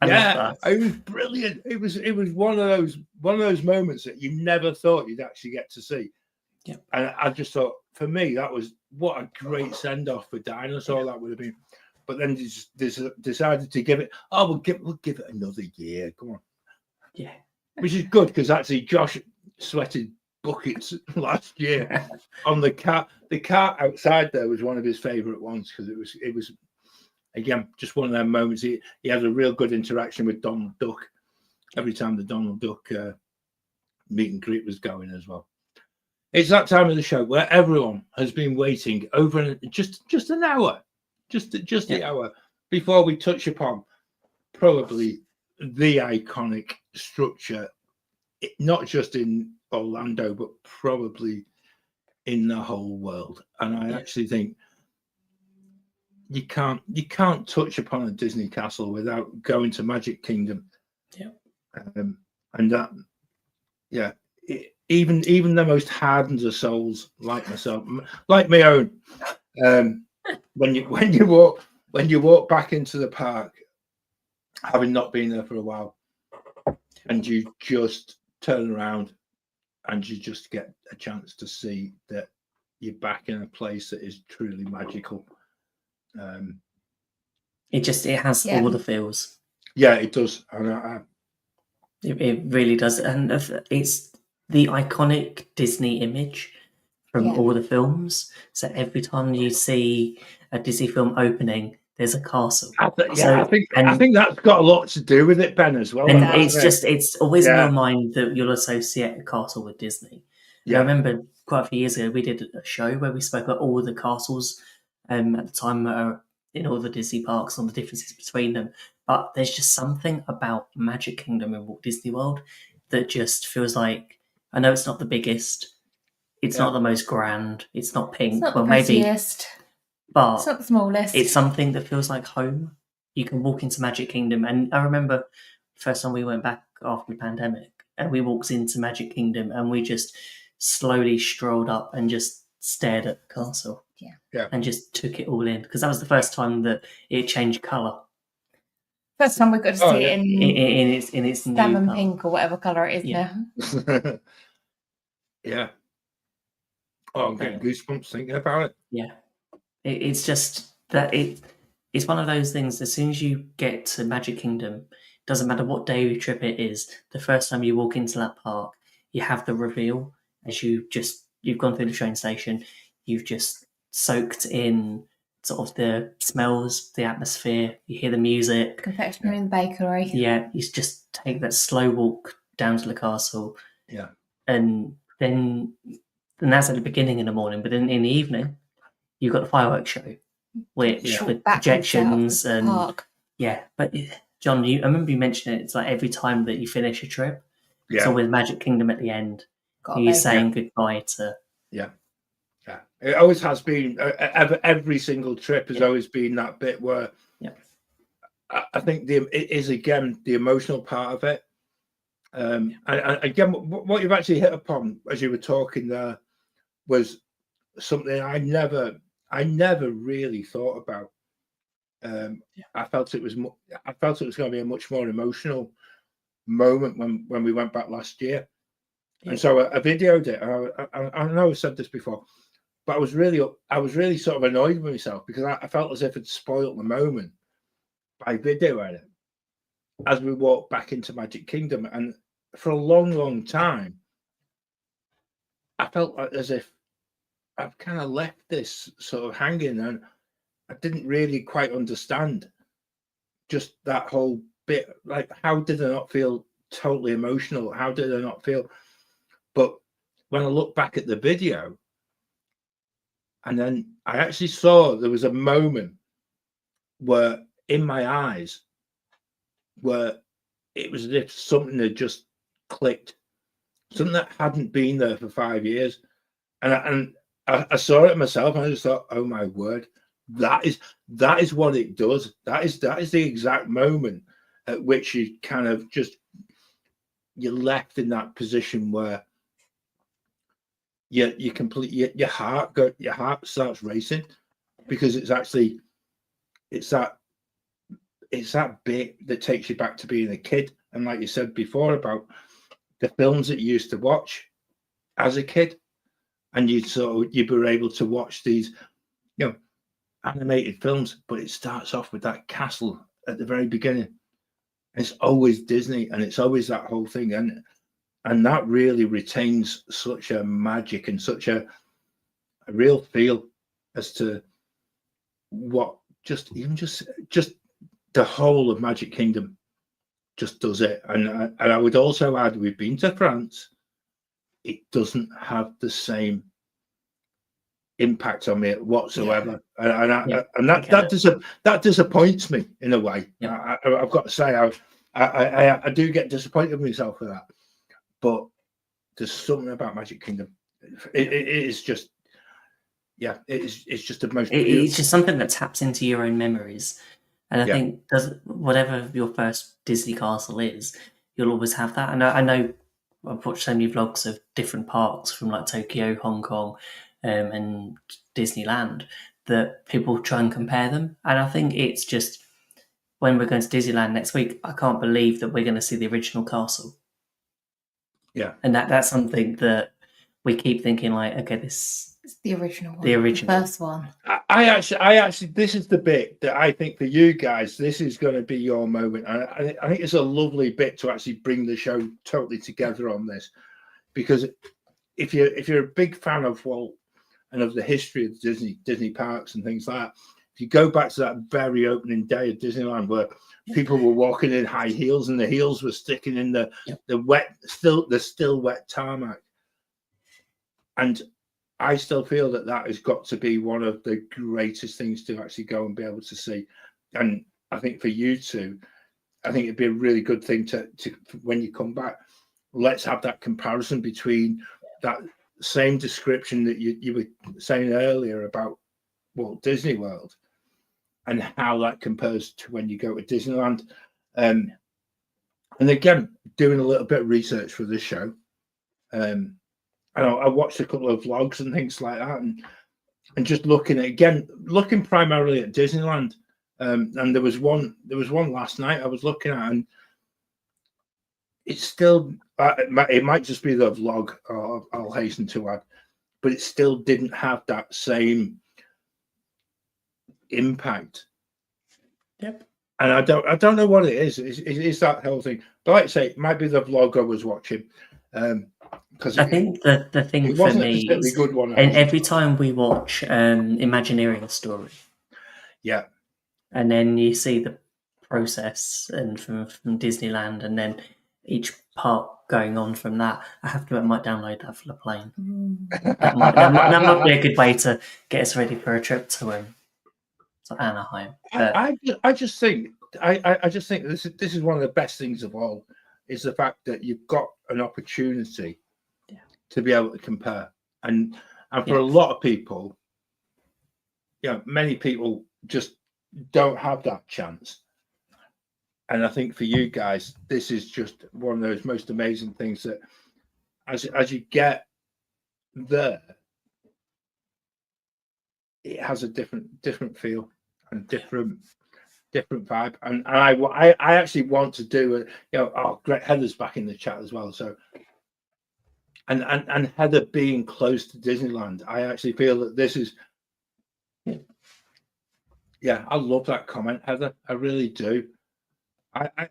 A: Yeah, it was brilliant. It was one of those moments that you never thought you'd actually get to see.
C: Yeah.
A: And I just thought, for me, that was what a great send off for Dinosaur that would have been. But then they decided to give it. Oh, we'll give it another year. Come on.
C: Yeah. Which
A: is good, because actually Josh sweated buckets last year on the cart. The cart outside there was one of his favorite ones, because it was again just one of them moments. He had a real good interaction with Donald Duck every time the Donald Duck meet and greet was going as well. It's that time of the show where everyone has been waiting over just an hour, just the hour before we touch upon probably the iconic structure, not just in Orlando, but probably in the whole world. And I actually think you can't touch upon a Disney castle without going to Magic Kingdom.
C: Yeah.
A: And that, even the most hardened of souls like myself, like my own, when you walk back into the park, having not been there for a while, and you just turn around and you just get a chance to see that you're back in a place that is truly magical.
C: It has all the feels.
A: Yeah, it does.
C: It really does, and it's the iconic Disney image from all the films. So every time you see a Disney film opening, there's a castle.
A: I think that's got a lot to do with it, Ben, as well.
C: And it's always in your mind that you'll associate a castle with Disney. Yeah. I remember quite a few years ago, we did a show where we spoke about all the castles at the time in all the Disney parks and the differences between them. But there's just something about Magic Kingdom in Walt Disney World that just feels like, I know it's not the biggest, it's not the most grand, it's not pink,
D: it's not the prettiest,
C: but
D: it's not the smallest.
C: It's something that feels like home. you can walk into Magic Kingdom. And I remember the first time we went back after the pandemic, and we walked into Magic Kingdom, and we just slowly strolled up and just stared at the castle.
A: Yeah.
C: And just took it all in, because that was the first time that it changed colour.
D: First time we got to see it
C: in its
D: salmon
C: new
D: pink or whatever colour it is now.
A: Yeah. Oh, I'm getting goosebumps thinking about it.
C: Yeah. It's just that it's one of those things. As soon as you get to Magic Kingdom, doesn't matter what day trip it is, the first time you walk into that park, you have the reveal as you've gone through the train station, you've just soaked in sort of the smells, the atmosphere, you hear the music.
D: Confectionery in the bakery.
C: Yeah, you just take that slow walk down to the castle.
A: Yeah.
C: And that's at the beginning in the morning, but then in the evening, you've got the fireworks show, which with projections and
D: park.
C: Yeah. But John, I remember you mentioning it's like every time that you finish a trip, it's always Magic Kingdom at the end. You're saying goodbye to.
A: Yeah. Yeah. It always has been. Every single trip has always been that bit where.
C: Yeah.
A: I think it is again the emotional part of it. And again, what you've actually hit upon as you were talking there was something I never really thought about. I felt it was going to be a much more emotional moment when we went back last year, and so I videoed it. I know I've said this before, but I was really sort of annoyed with myself because I felt as if I'd spoiled the moment by videoing it as we walked back into Magic Kingdom. And for a long time, I felt as if I've kind of left this sort of hanging, and I didn't really quite understand just that whole bit. Like, how did I not feel totally emotional? How did I not feel? But when I look back at the video, and then I actually saw there was a moment where in my eyes, where it was as if something had just clicked, something that hadn't been there for 5 years. And I saw it myself, and I just thought, oh my word, that is what it does. That is the exact moment at which you kind of you're left in that position where you complete your heart starts racing, because it's that bit that takes you back to being a kid. And like you said before about the films that you used to watch as a kid, and you were able to watch these, animated films, but it starts off with that castle at the very beginning. It's always Disney, and it's always that whole thing, and that really retains such a magic and such a real feel as to what just the whole of Magic Kingdom just does it. And I would also add, we've been to France. It doesn't have the same impact on me whatsoever, and that disappoints me in a way. I've got to say, I do get disappointed with myself for that. But there's something about Magic Kingdom. It is just, it's just the most.
C: It's just something that taps into your own memories. And I think whatever your first Disney castle is, you'll always have that. And I know I've watched so many vlogs of different parks from like Tokyo, Hong Kong, and Disneyland, that people try and compare them. And I think it's just, when we're going to Disneyland next week, I can't believe that we're going to see the original castle.
A: Yeah.
C: And that's something that we keep thinking, like, okay, this is
D: the original one.
C: The
D: first one.
A: I actually, this is the bit that I think for you guys, this is going to be your moment. I think it's a lovely bit to actually bring the show totally together on this, because if you're a big fan of Walt and of the history of Disney parks and things like that, if you go back to that very opening day of Disneyland, where people were walking in high heels and the heels were sticking in the still wet tarmac, and I still feel that has got to be one of the greatest things to actually go and be able to see. And I think for you two, I think it'd be a really good thing to when you come back, let's have that comparison between that same description that you were saying earlier about Walt Disney World, and how that compares to when you go to Disneyland. And again, doing a little bit of research for this show, and I watched a couple of vlogs and things like that, and just looking primarily at Disneyland. And there was one last night I was looking at, and it's still it might just be the vlog, I'll hasten to add, but it still didn't have that same impact.
C: Yep.
A: And I don't know what it is. It's that whole thing. But like I say, it might be the vlog I was watching. Because
C: I think the thing for me is,
A: good one,
C: and every time we watch Imagineering story,
A: yeah,
C: and then you see the process and from Disneyland, and then each part going on from that, I have to I might download that for the plane. That might be a good way to get us ready for a trip to Anaheim.
A: I just think this is one of the best things of all, is the fact that you've got an opportunity to be able to compare, and for a lot of people, many people just don't have that chance. And I think for you guys, this is just one of those most amazing things that as you get there, it has a different feel and different vibe. And I actually want to do it. Great, Heather's back in the chat as well. So and Heather being close to Disneyland, I actually feel that this is. Yeah, I love that comment, Heather. I really do. I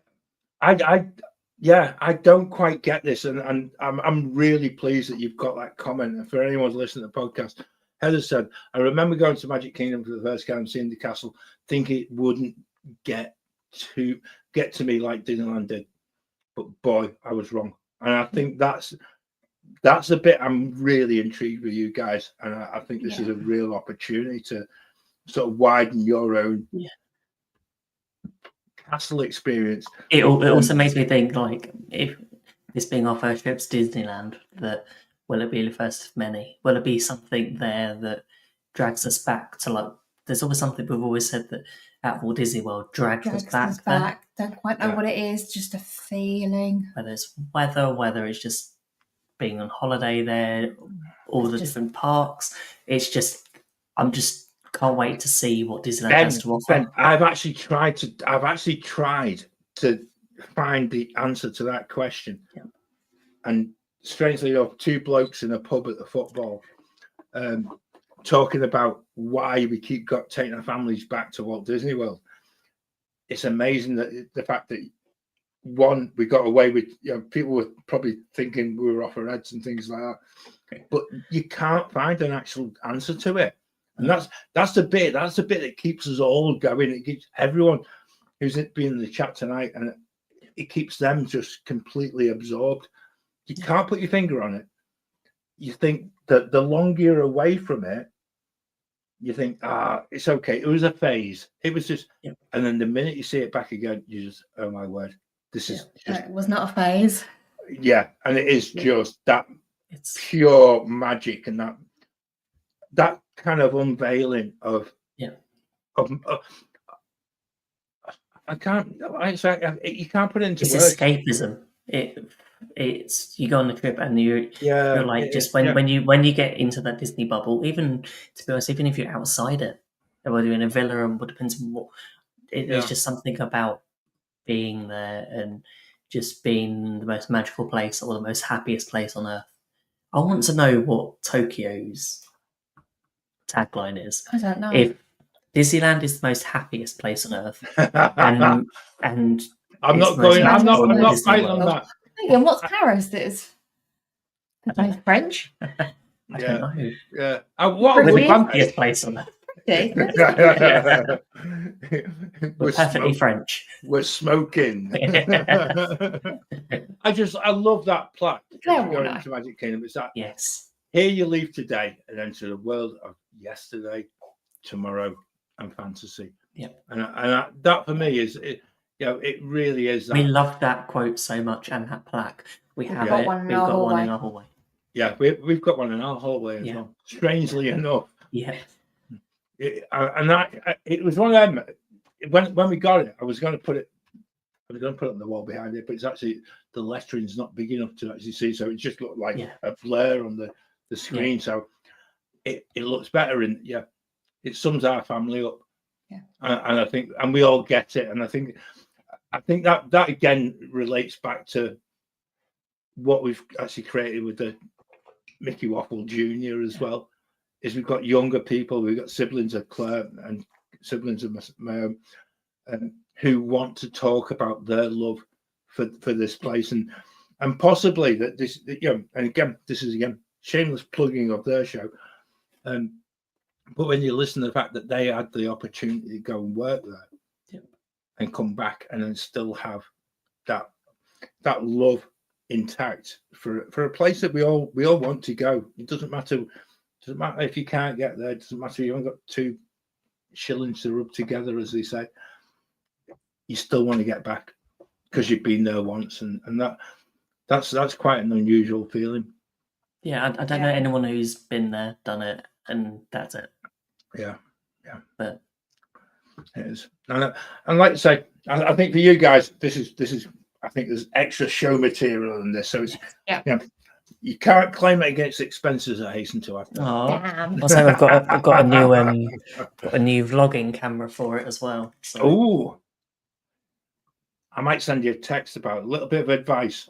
A: don't quite get this, and I'm really pleased that you've got that comment. And for anyone listening to the podcast, Heather said, "I remember going to Magic Kingdom for the first time, seeing the castle, thinking it wouldn't get to me like Disneyland did, but boy, I was wrong." And I think that's a bit I'm really intrigued with you guys, and I think this is a real opportunity to sort of widen your own castle experience.
C: It also makes me think, like, if this being our first trip to Disneyland, that will it be the first of many? Will it be something there that drags us back to, like, there's always something we've always said that at Walt Disney World drags us back.
D: Don't quite know what it is, just a feeling.
C: Whether it's weather, whether it's just being on holiday there, all the different parks. It's just, I'm just can't wait to see what Disneyland has to offer.
A: Ben, I've actually tried to find the answer to that question.
C: Yeah.
A: And strangely enough, two blokes in a pub at the football talking about why we keep taking our families back to Walt Disney World. It's amazing that the fact that one, we got away with, people were probably thinking we were off our heads and things like that, but you can't find an actual answer to it. And that's the bit that keeps us all going. It keeps everyone who's been in the chat tonight, and it keeps them just completely absorbed. You can't put your finger on it. You think that the longer you're away from it, you think, it's okay. It was a phase. It was just, and then the minute you see it back again, you just, oh my word, this is just.
D: It was not a phase.
A: Yeah, and it is just that. It's pure magic, and that kind of unveiling of I can't. You can't put it into
C: it's
A: words.
C: Escapism. It's you go on the trip and you're like just when you get into that Disney bubble. Even to be honest, even if you're outside it, whether you're in a villa and what depends on what, there's just something about being there and just being the most magical place or the most happiest place on earth. I want to know what Tokyo's tagline is.
D: I don't know.
C: If Disneyland is the most happiest place on earth, and
A: I'm not fighting on that.
D: And what's Paris? Is French?
C: I don't know.
A: Yeah.
C: What the funkiest place on earth? We're perfectly French.
A: We're smoking. I love that plaque. Going into Magic Kingdom. It's that.
C: Yes.
A: Here you leave today and enter the world of yesterday, tomorrow, and fantasy.
C: Yeah.
A: And that for me is it really is. That.
C: We love that quote so much and that plaque. We've got one in our hallway.
A: Yeah, we've got one in our hallway as well. Strangely enough.
C: Yeah.
A: It was one of them. When we got it, I was going to put it on the wall behind it, but it's actually the lettering's not big enough to actually see, so it just looked like a blur on the screen. Yeah. So it looks better, and it sums our family up. Yeah, and I think, and we all get it, and I think that again relates back to what we've actually created with the Mickey Waffle Jr. as well. Is we've got younger people, we've got siblings of Claire and siblings of my own, who want to talk about their love for this place, and possibly that this, and again, this is shameless plugging of their show, but when you listen to the fact that they had the opportunity to go and work there, and come back and then still have that love intact for a place that we all want to go. It doesn't matter if you can't get there. It doesn't matter if you haven't got 2 shillings to rub together, as they say. You still want to get back because you've been there once, and that's quite an unusual feeling.
C: Yeah, I don't know anyone who's been there, done it, and that's it.
A: Yeah.
C: But
A: it is, and like I say, I think for you guys, this is. I think there's extra show material in this, so it's you can't claim it against expenses. I hasten to add.
C: Also, I've got a new vlogging camera for it as well. So.
A: Oh, I might send you a text about a little bit of advice.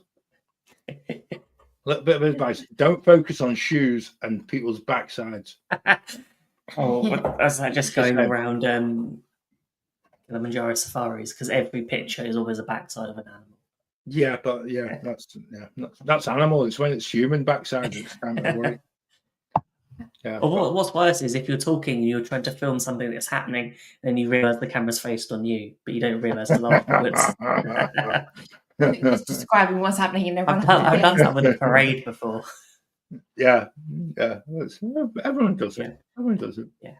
A: Don't focus on shoes and people's backsides.
C: That's like just going around Kilimanjaro safaris, because every picture is always a backside of an animal.
A: Yeah, but that's animal. It's when it's human backside that's kind of worry. Yeah.
C: Or what's worse is if you're talking and you're trying to film something that's happening, and then you realise the camera's faced on you, but you don't realise till afterwards.
D: Just describing what's happening in everyone.
C: I've done that with a parade before.
A: Yeah. Everyone does it. Everyone does it.
C: Yeah.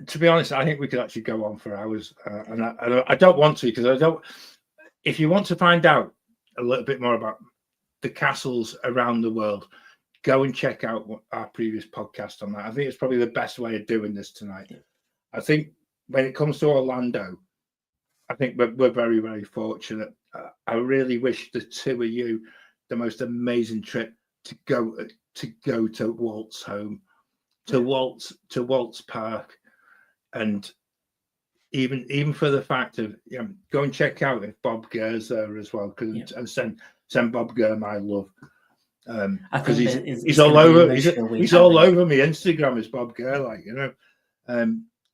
A: To be honest, I think we could actually go on for hours, and I don't want to, because I don't. If you want to find out a little bit more about the castles around the world, go and check out our previous podcast on that. I think it's probably the best way of doing this tonight. Yeah. I think when it comes to Orlando, I think we're very, very fortunate. I really wish the 2 of you the most amazing trip to go to Walt's home, to Walt's park, and even for the fact of go and check out if Bob Gurr's there as well, and send Bob Gurr my love, because he's all over he's all over me Instagram is Bob Gurr,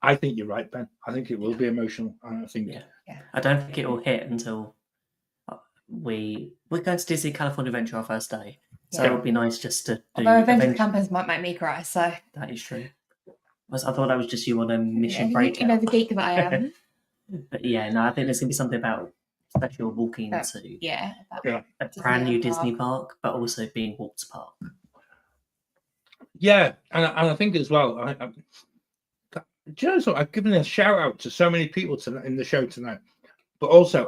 A: I think you're right, Ben. I think it will be emotional, and I think
C: I don't think it will hit until we're going to Disney California Adventure our first day, so it would be nice just to do.
D: Although Adventure Campers might make me cry, so
C: that is true. I thought that was just you on a mission break.
D: You know the geek that I am.
C: But I think there's going to be something about especially walking into a brand new Disney park, but also being Walt's park.
A: Yeah, and I think as well, do you know what? I've given a shout out to so many people in the show tonight, but also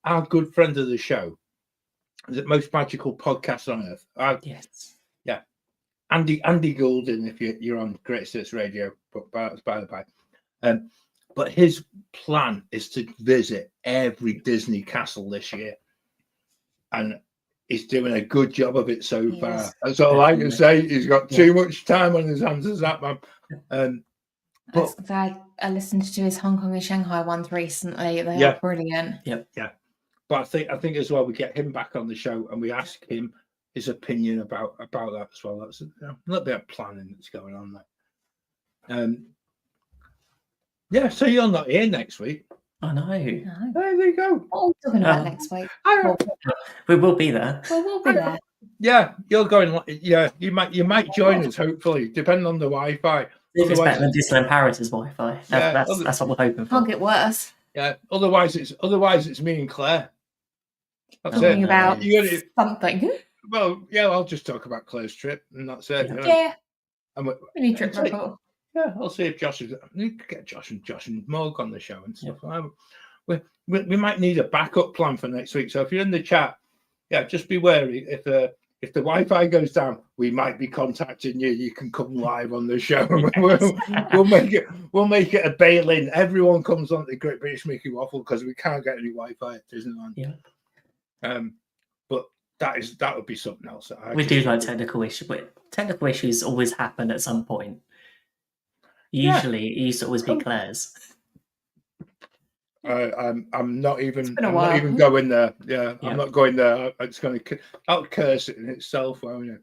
A: our good friend of the show, is it Most Magical Podcast on Earth?
C: Yes.
A: Yeah. Andy Goulden, if you're on Great Hits Radio, but by the by. But his plan is to visit every Disney castle this year, and he's doing a good job of it so far. That's all I can say. He's got too much time on his hands as that man.
D: But I listened to his Hong Kong and Shanghai ones recently. They are brilliant.
C: Yep.
A: Yeah. But I think as well, we get him back on the show and we ask him his opinion about that as well. That's a little bit of planning that's going on there. So you're not here next week.
C: I know.
A: There you go.
D: What are we talking about next week?
C: We will be there.
D: We will be there.
A: Yeah, you're going. Yeah, you might join us. Hopefully, depending on the Wi-Fi.
C: If it's better than Disneyland Paris's Wi-Fi, that's what we're hoping for.
D: Can't get worse.
A: Yeah. Otherwise, it's me and Claire. That's
D: talking about something.
A: Well, I'll just talk about Claire's trip, and that's it.
D: Yeah.
A: And
D: we need trip report.
A: Yeah, I'll see if Josh is. I need to get Josh and Morg on the show and stuff. We might need a backup plan for next week. So if you're in the chat, just be wary if if the Wi-Fi goes down, we might be contacting you. You can come live on the show. We'll make it a bail-in. Everyone comes on the Great British Mickey Waffle because we can't get any Wi-Fi at Disneyland.
C: Yeah.
A: But that would be something else.
C: We do like technical issues, but technical issues always happen at some point. Usually, it used to always be Claire's.
A: I'm not even going there. Yeah, I'm not going there. It's going to that'll curse it in itself, won't it?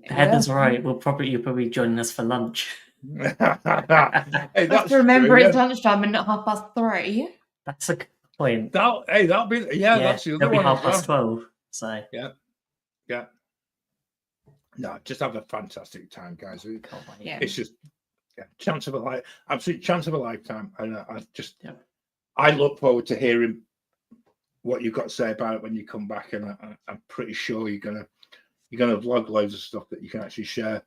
C: Heather's right. You'll probably join us for lunch.
A: Hey,
D: Let's remember it's lunchtime and not 3:30.
C: That's a good point.
A: That'll be that's the other one.
C: It'll be 12:30. So
A: yeah. No, just have a fantastic time, guys. It's just absolute chance of a lifetime, and I look forward to hearing what you've got to say about it when you come back, and I'm pretty sure you're gonna vlog loads of stuff that you can actually share.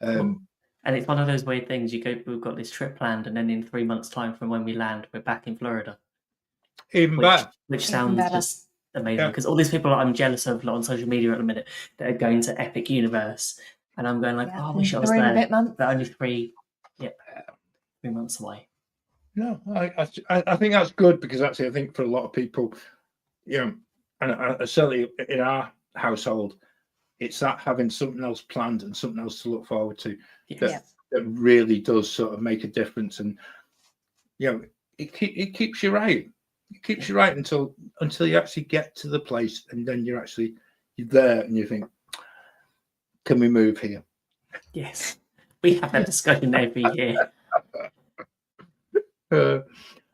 C: And it's one of those weird things. We've got this trip planned, and then in 3 months' time from when we land, we're back in Florida.
A: Even better.
C: Which sounds just amazing, because all these people I'm jealous of on social media at the minute that are going to Epic Universe, and I'm going like, I wish I was there. But only 3 months away.
A: No, I think that's good, because actually I think for a lot of people, and certainly in our household, it's that having something else planned and something else to look forward to that really does sort of make a difference, and it keeps you right. It keeps you right until you actually get to the place, and then you're there and you think, can we move here?
C: Yes, we have that discussion every year. But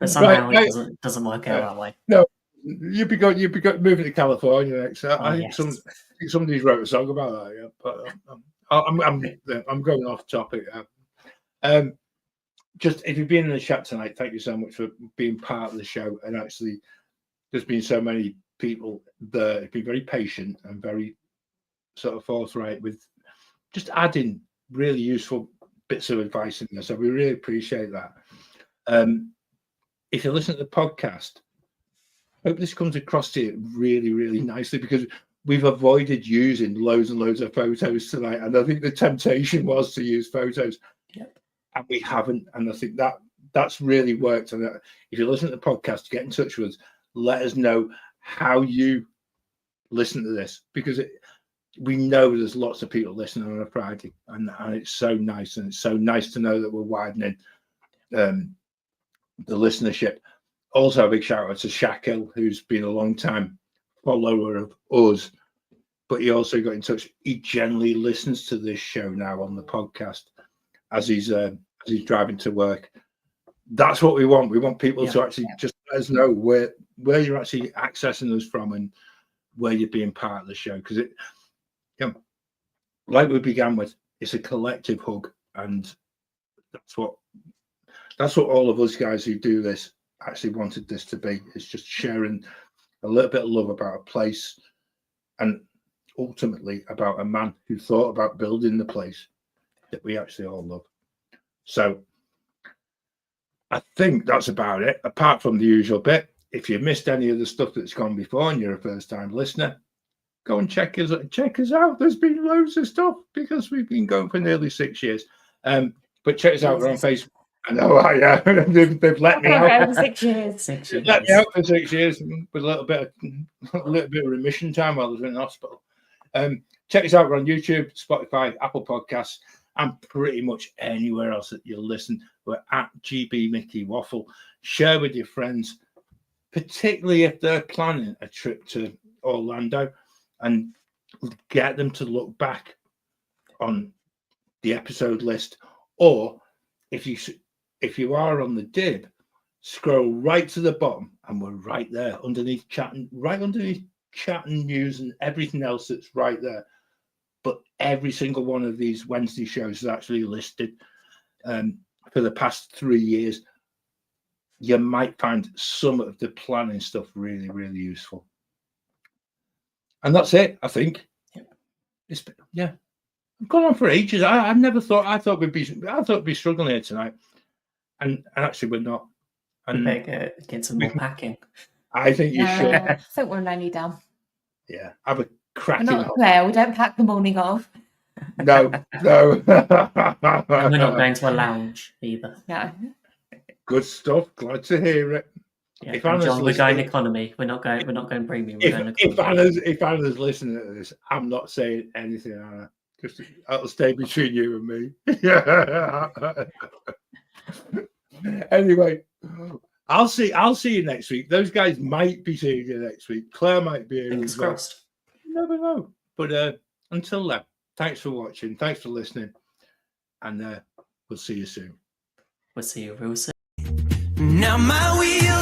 C: somehow it doesn't work out that way.
A: No, you'd be moving to California next. I think somebody's wrote a song about that. Yeah, but I'm going off topic. Just if you've been in the chat tonight, thank you so much for being part of the show. And actually, there's been so many people there who've been very patient and very sort of forthright with just adding really useful bits of advice in there. So we really appreciate that. If you listen to the podcast, I hope this comes across to you really, really nicely, because we've avoided using loads and loads of photos tonight, and I think the temptation was to use photos, and we haven't. And I think that's really worked. And if you listen to the podcast, get in touch with us. Let us know how you listen to this, because we know there's lots of people listening on a Friday, and it's so nice, and it's so nice to know that we're widening the listenership. Also, a big shout out to Shaquille, who's been a long time follower of us, but he also got in touch. He generally listens to this show now on the podcast as he's driving to work. That's what we want. We want people to actually just let us know where you're actually accessing us from and where you're being part of the show, because like we began with, it's a collective hug, and that's what all of us guys who do this actually wanted this to be. It's just sharing a little bit of love about a place, and ultimately about a man who thought about building the place that we actually all love. So I think that's about it, apart from the usual bit. If you missed any of the stuff that's gone before and you're a first-time listener, go and check us out. There's been loads of stuff, because we've been going for nearly 6 years. But check us out. We're on Facebook. I know, they've let me out
D: for 6 years.
A: Let me out for 6 years with a little bit of remission time while I was in hospital. Check us out. We're on YouTube, Spotify, Apple Podcasts, and pretty much anywhere else that you'll listen. We're at GB Mickey Waffle. Share with your friends, particularly if they're planning a trip to Orlando, and get them to look back on the episode list. Or if you are on the dib, scroll right to the bottom, and we're right there underneath chatting, news and everything else that's right there. But every single one of these Wednesday shows is actually listed for the past 3 years. You might find some of the planning stuff really, really useful. And that's it, I think. I've gone on for ages. I thought we'd be struggling here tonight, and actually we're not. And
C: we get some more packing.
A: I think you should.
D: I think we're nearly done.
A: Yeah, have cracking
D: We're not
A: on.
D: Claire, we don't pack the morning off.
A: No.
C: And we're not going to a lounge either.
D: No.
A: Good stuff. Glad to hear it.
C: Yeah, John, we're going economy. We're not going premium. We're going economy.
A: If Anna's listening to this, I'm not saying anything, Anna. Just that'll stay between you and me. Anyway, I'll see you next week. Those guys might be seeing you next week. Claire might be here.
C: Fingers crossed.
A: You never know. But until then, thanks for watching. Thanks for listening. And we'll see you soon.
C: We'll see you real soon.
B: Now my wheels